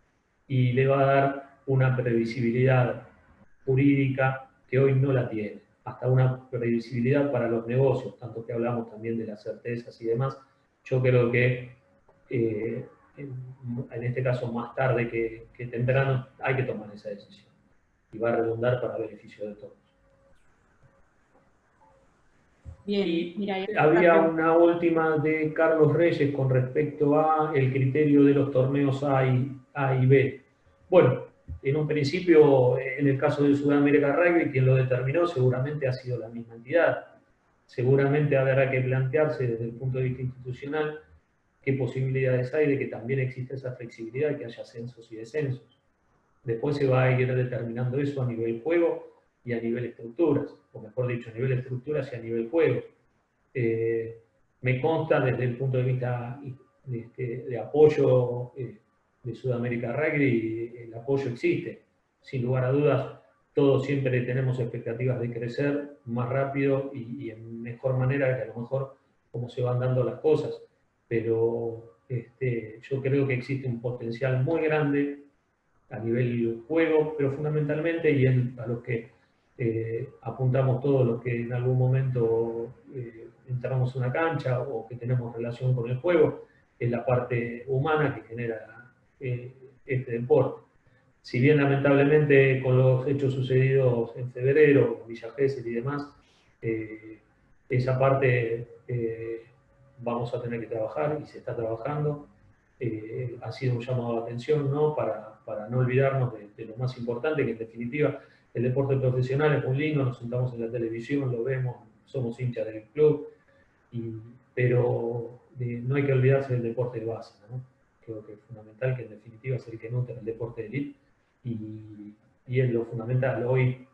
y le va a dar una previsibilidad jurídica que hoy no la tiene, hasta una previsibilidad para los negocios, tanto que hablamos también de las certezas y demás. Yo creo que en este caso más tarde que temprano hay que tomar esa decisión y va a redundar para beneficio de todos. Bien, y mira, había una última de Carlos Reyes con respecto a el criterio de los torneos A y B. Bueno, en un principio, en el caso de Sudamérica Rugby, quien lo determinó seguramente ha sido la misma entidad. Seguramente habrá que plantearse desde el punto de vista institucional qué posibilidades hay de que también exista esa flexibilidad, que haya ascensos y descensos. Después se va a ir determinando eso a nivel juego y a nivel estructuras, o mejor dicho, a nivel estructuras y a nivel juego. Me consta desde el punto de vista de apoyo de Sudamérica Rugby, el apoyo existe. Sin lugar a dudas, todos siempre tenemos expectativas de crecer más rápido y en mejor manera que a lo mejor como se van dando las cosas. Pero yo creo que existe un potencial muy grande a nivel juego, pero fundamentalmente, y es a los que apuntamos todos los que en algún momento entramos en una cancha o que tenemos relación con el juego, es la parte humana que genera este deporte. Si bien lamentablemente con los hechos sucedidos en febrero, con Villa Gesell y demás, esa parte vamos a tener que trabajar y se está trabajando. Ha sido un llamado de atención, ¿no? Para no olvidarnos de lo más importante, que en definitiva el deporte profesional es muy lindo, nos sentamos en la televisión, lo vemos, somos hinchas del club, pero no hay que olvidarse del deporte de base, ¿no? Creo que es fundamental, que en definitiva es el que nutre el deporte de élite, y es lo fundamental hoy,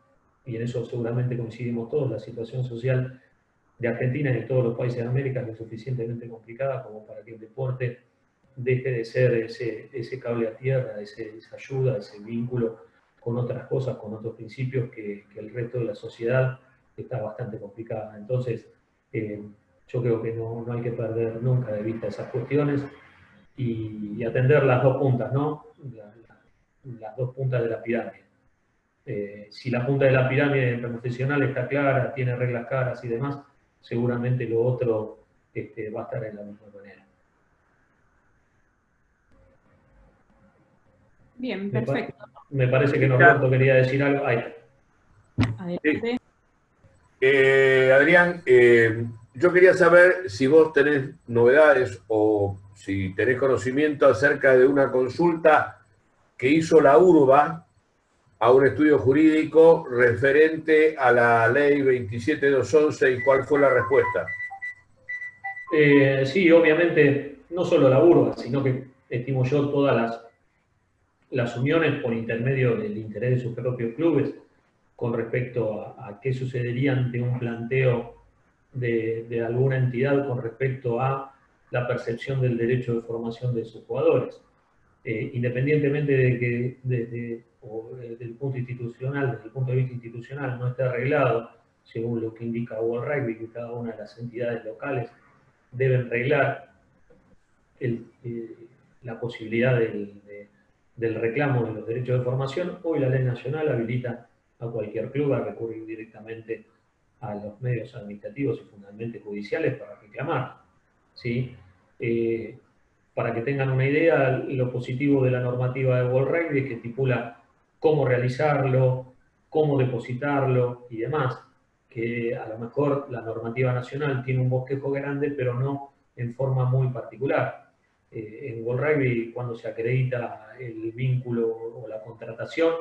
y en eso seguramente coincidimos todos. La situación social de Argentina y de todos los países de América es lo suficientemente complicada como para que el deporte deje de ser ese cable a tierra, esa ayuda, ese vínculo con otras cosas, con otros principios que el resto de la sociedad está bastante complicada. Entonces, yo creo que no hay que perder nunca de vista esas cuestiones y atender las dos puntas, ¿no? Las dos puntas de la pirámide. Si la punta de la pirámide profesional está clara, tiene reglas claras y demás, seguramente lo otro va a estar en la misma manera. Bien, perfecto. Me parece que Norberto quería decir algo. Ahí. Adelante. Adrián, yo quería saber si vos tenés novedades o si tenés conocimiento acerca de una consulta que hizo la URBA a un estudio jurídico referente a la ley 27211 y cuál fue la respuesta. Sí, obviamente, no solo la URBA, sino que estimo yo todas las uniones por intermedio del interés de sus propios clubes con respecto a qué sucedería ante un planteo de alguna entidad con respecto a la percepción del derecho de formación de sus jugadores. Independientemente de que desde el punto institucional, desde el punto de vista institucional, no esté arreglado, según lo que indica World Rugby, que cada una de las entidades locales deben reglar la posibilidad del reclamo de los derechos de formación. Hoy la ley nacional habilita a cualquier club a recurrir directamente a los medios administrativos y fundamentalmente judiciales para reclamar, ¿sí? Para que tengan una idea, lo positivo de la normativa de World Rugby es que estipula cómo realizarlo, cómo depositarlo y demás, que a lo mejor la normativa nacional tiene un bosquejo grande, pero no en forma muy particular. En World Rugby, cuando se acredita el vínculo o la contratación,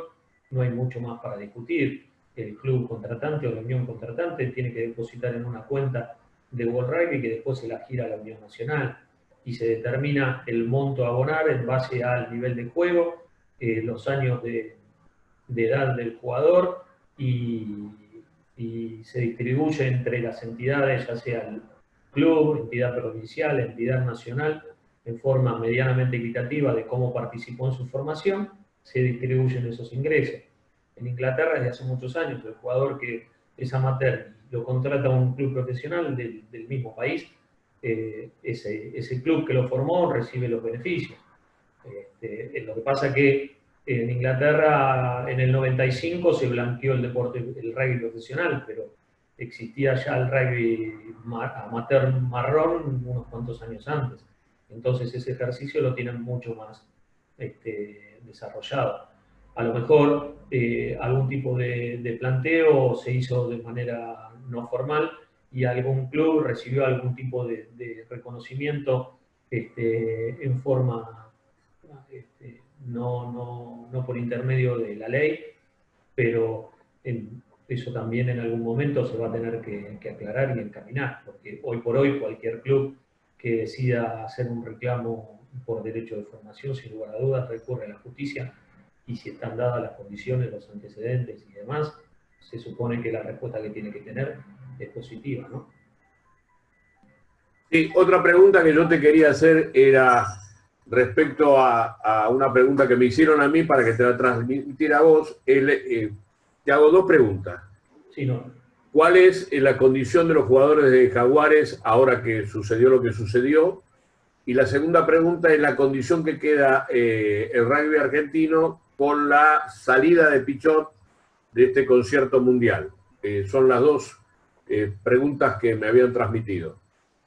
no hay mucho más para discutir. El club contratante o la unión contratante tiene que depositar en una cuenta de World Rugby que después se la gira a la Unión Nacional y se determina el monto a abonar en base al nivel de juego, los años de edad del jugador y se distribuye entre las entidades, ya sea club, entidad provincial, entidad nacional, en forma medianamente equitativa de cómo participó en su formación, se distribuyen esos ingresos. En Inglaterra, desde hace muchos años, el jugador que es amateur lo contrata un club profesional del mismo país, ese club que lo formó recibe los beneficios. Lo que pasa que en Inglaterra en el 95 se blanqueó el deporte, el rugby profesional, pero existía ya el rugby amateur marrón unos cuantos años antes. Entonces ese ejercicio lo tienen mucho más desarrollado. A lo mejor algún tipo de planteo se hizo de manera no formal y algún club recibió algún tipo de reconocimiento en forma no por intermedio de la ley, pero eso también en algún momento se va a tener que aclarar y encaminar, porque hoy por hoy cualquier club que decida hacer un reclamo por derecho de formación, sin lugar a dudas, recurre a la justicia, y si están dadas las condiciones, los antecedentes y demás, se supone que la respuesta que tiene que tener es positiva, ¿no? Sí, otra pregunta que yo te quería hacer era respecto a una pregunta que me hicieron a mí para que te la transmitiera a vos. Te hago dos preguntas. Sí, no. ¿Cuál es la condición de los jugadores de Jaguares ahora que sucedió lo que sucedió? Y la segunda pregunta es la condición que queda el rugby argentino con la salida de Pichot de este concierto mundial. Son las dos preguntas que me habían transmitido.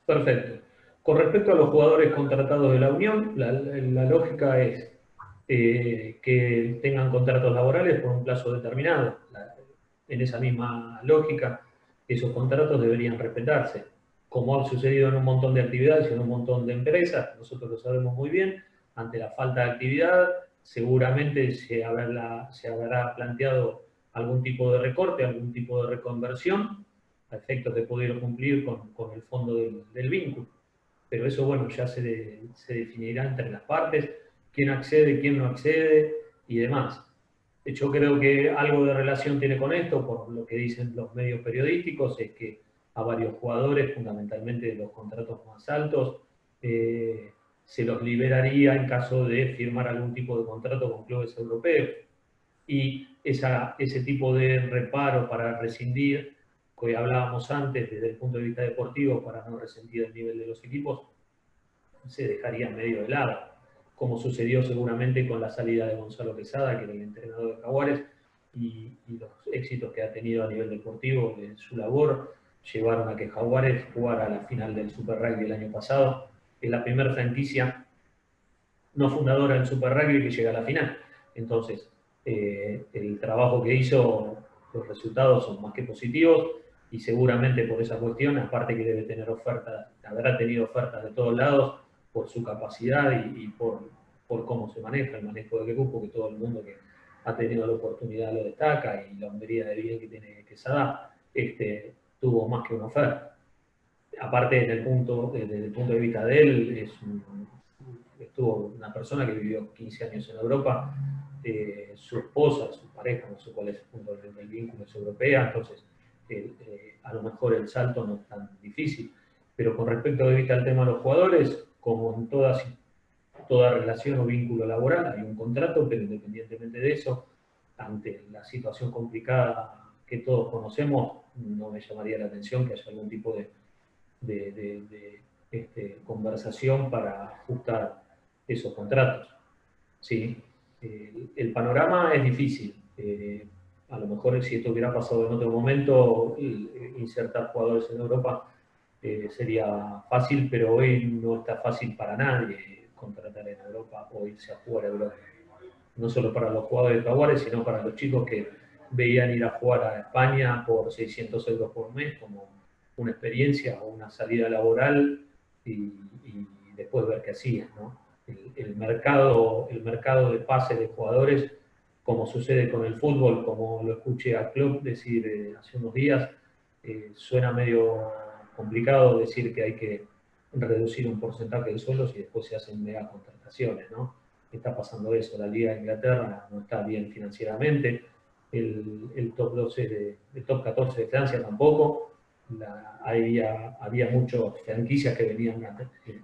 Perfecto. Con respecto a los jugadores contratados de la Unión, la lógica es que tengan contratos laborales por un plazo determinado. En esa misma lógica, esos contratos deberían respetarse. Como ha sucedido en un montón de actividades y en un montón de empresas, nosotros lo sabemos muy bien, ante la falta de actividad, seguramente se habrá planteado algún tipo de recorte, algún tipo de reconversión, a efectos de poder cumplir con el fondo del vínculo. Pero eso, bueno, ya se definirá entre las partes, quién accede, quién no accede y demás. Yo creo que algo de relación tiene con esto, por lo que dicen los medios periodísticos, es que a varios jugadores, fundamentalmente de los contratos más altos, se los liberaría en caso de firmar algún tipo de contrato con clubes europeos. Y ese tipo de reparo para rescindir, que hablábamos antes desde el punto de vista deportivo, para no resentir el nivel de los equipos, se dejaría medio de lado, como sucedió seguramente con la salida de Gonzalo Quesada, que era el entrenador de Jaguares, y los éxitos que ha tenido a nivel deportivo en su labor llevaron a que Jaguares jugara la final del Super Rugby el año pasado, que es la primera franquicia no fundadora del Super Rugby que llega a la final. Entonces, el trabajo que hizo, los resultados son más que positivos, y seguramente por esa cuestión, aparte que debe tener ofertas, habrá tenido ofertas de todos lados por su capacidad y por cómo se maneja el manejo de grupo, que todo el mundo que ha tenido la oportunidad lo destaca, y la hombría de bien que tiene Quesada, tuvo más que una oferta. Aparte, desde el punto de vista de él, estuvo una persona que vivió 15 años en Europa, su esposa, su pareja, no sé cuál es el punto del vínculo, es europea, entonces a lo mejor el salto no es tan difícil. Pero con respecto al tema de los jugadores, como en toda relación o vínculo laboral, hay un contrato, pero independientemente de eso, ante la situación complicada que todos conocemos, no me llamaría la atención que haya algún tipo de conversación para ajustar esos contratos. ¿Sí? El panorama es difícil. A lo mejor si esto hubiera pasado en otro momento, insertar jugadores en Europa sería fácil, pero hoy no está fácil para nadie contratar en Europa o irse a jugar a Europa. No solo para los jugadores de Jaguares, sino para los chicos que veían ir a jugar a España por 600 euros por mes como una experiencia o una salida laboral, y después ver qué hacían, ¿no? El mercado de pases de jugadores, como sucede con el fútbol, como lo escuché a Klopp decir hace unos días, suena medio complicado decir que hay que reducir un porcentaje de sueldos y después se hacen mega contrataciones, ¿no? Está pasando eso, la Liga de Inglaterra no está bien financieramente, el top 12 el top 14 de Francia tampoco, había muchas franquicias que venían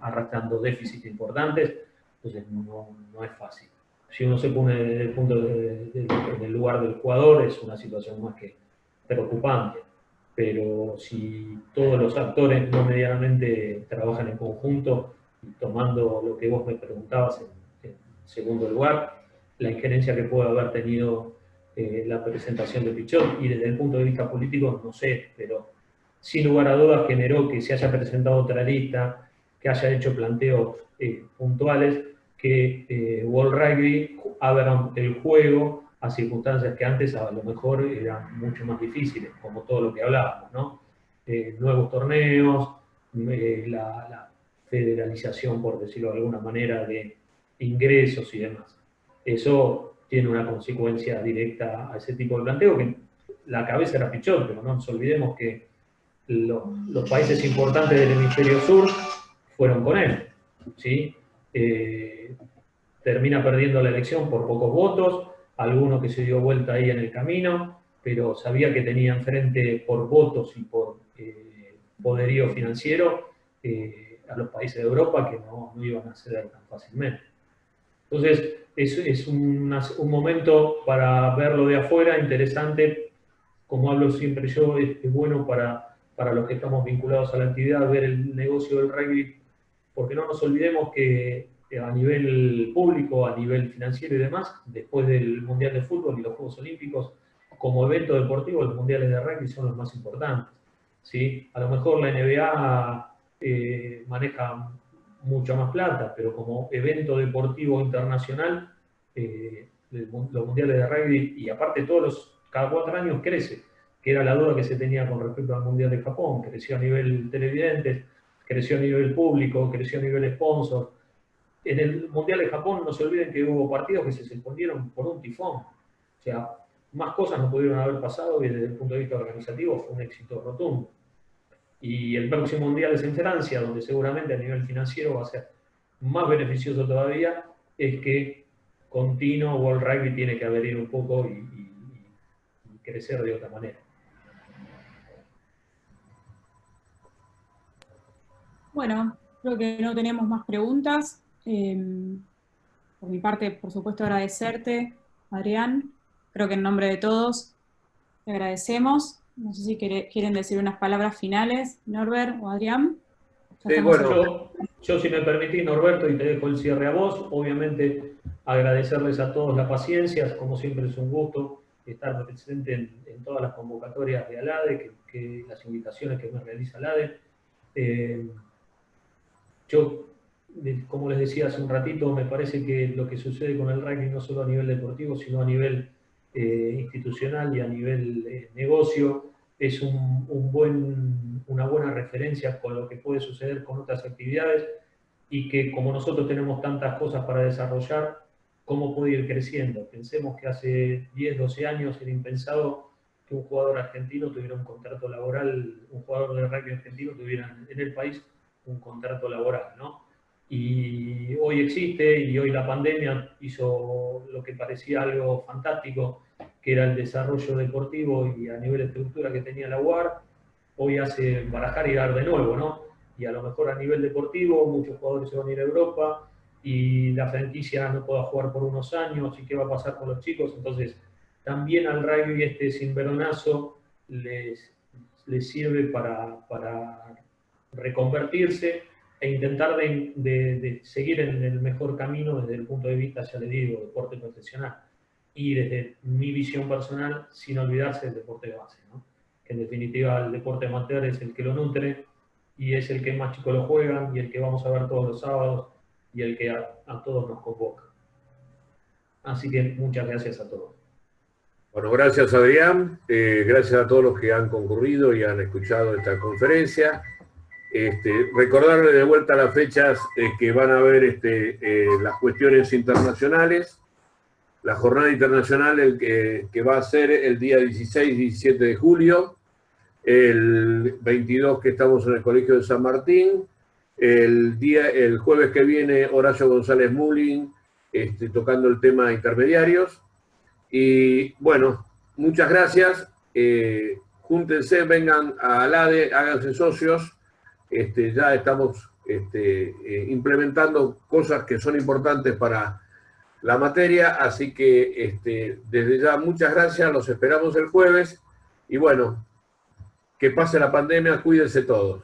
arrastrando déficits importantes, entonces no es fácil. Si uno se pone desde el punto del lugar del jugador, es una situación más que preocupante. Pero si todos los actores no medianamente trabajan en conjunto, tomando lo que vos me preguntabas en segundo lugar, la injerencia que puede haber tenido la presentación de Pichot, y desde el punto de vista político, no sé, pero sin lugar a dudas generó que se haya presentado otra lista, que haya hecho planteos puntuales, que World Rugby abra el juego a circunstancias que antes a lo mejor eran mucho más difíciles, como todo lo que hablábamos, ¿no? Nuevos torneos, la federalización, por decirlo de alguna manera, de ingresos y demás. Eso tiene una consecuencia directa a ese tipo de planteo, que la cabeza era Pichot, pero no nos olvidemos que los países importantes del hemisferio sur fueron con él, ¿sí? Termina perdiendo la elección por pocos votos, alguno que se dio vuelta ahí en el camino, pero sabía que tenía enfrente por votos y por poderío financiero a los países de Europa que no iban a ceder tan fácilmente. Entonces, es un momento para verlo de afuera, interesante. Como hablo siempre yo, es bueno para los que estamos vinculados a la actividad ver el negocio del rugby, porque no nos olvidemos que a nivel público, a nivel financiero y demás, después del Mundial de Fútbol y los Juegos Olímpicos, como evento deportivo, los Mundiales de Rugby son los más importantes, ¿sí? A lo mejor la NBA maneja mucha más plata, pero como evento deportivo internacional, los Mundiales de Rugby, y aparte cada 4 años crece, que era la duda que se tenía con respecto al Mundial de Japón, creció a nivel televidentes, creció a nivel público, creció a nivel sponsor. En el Mundial de Japón no se olviden que hubo partidos que se suspendieron por un tifón. O sea, más cosas no pudieron haber pasado y desde el punto de vista organizativo fue un éxito rotundo. Y el próximo Mundial es en Francia, donde seguramente a nivel financiero va a ser más beneficioso todavía, es que continuo World Rugby tiene que abrir un poco y crecer de otra manera. Bueno, creo que no tenemos más preguntas. Por mi parte, por supuesto, agradecerte, Adrián. Creo que en nombre de todos te agradecemos. No sé si quieren decir unas palabras finales, Norbert o Adrián. Sí, bueno. Yo, si me permitís, Norberto, y te dejo el cierre a vos, obviamente agradecerles a todos la paciencia, como siempre es un gusto estar presente en todas las convocatorias de ALADE, que las invitaciones que me realiza ALADE. Yo, como les decía hace un ratito, me parece que lo que sucede con el rugby, no solo a nivel deportivo, sino a nivel institucional y a nivel negocio, es una buena referencia con lo que puede suceder con otras actividades, y que como nosotros tenemos tantas cosas para desarrollar, ¿cómo puede ir creciendo? Pensemos que hace 10, 12 años era impensado que un jugador argentino tuviera un contrato laboral, un jugador de rugby argentino tuviera en el país un contrato laboral, ¿no? Y hoy existe, y hoy la pandemia hizo lo que parecía algo fantástico, que era el desarrollo deportivo y a nivel de estructura que tenía la UAR, hoy hace barajar y dar de nuevo, ¿no? Y a lo mejor a nivel deportivo muchos jugadores se van a ir a Europa y la franquicia no pueda jugar por unos años, y qué va a pasar con los chicos. Entonces también al rugby este cimbronazo les sirve para reconvertirse e intentar de seguir en el mejor camino desde el punto de vista, ya les digo, deporte profesional. Y desde mi visión personal, sin olvidarse del deporte de base, ¿no? Que en definitiva el deporte amateur es el que lo nutre y es el que más chicos lo juegan y el que vamos a ver todos los sábados y el que a todos nos convoca. Así que muchas gracias a todos. Bueno, gracias Adrián, gracias a todos los que han concurrido y han escuchado esta conferencia. Recordarles de vuelta las fechas que van a haber las cuestiones internacionales. La jornada internacional que va a ser el día 16 y 17 de julio, el 22 que estamos en el Colegio de San Martín, el jueves que viene Horacio González Mullin tocando el tema de intermediarios. Y bueno, muchas gracias. júntense, vengan a ALADE, háganse socios. Ya estamos implementando cosas que son importantes para la materia, así que desde ya muchas gracias, los esperamos el jueves y bueno, que pase la pandemia, cuídense todos.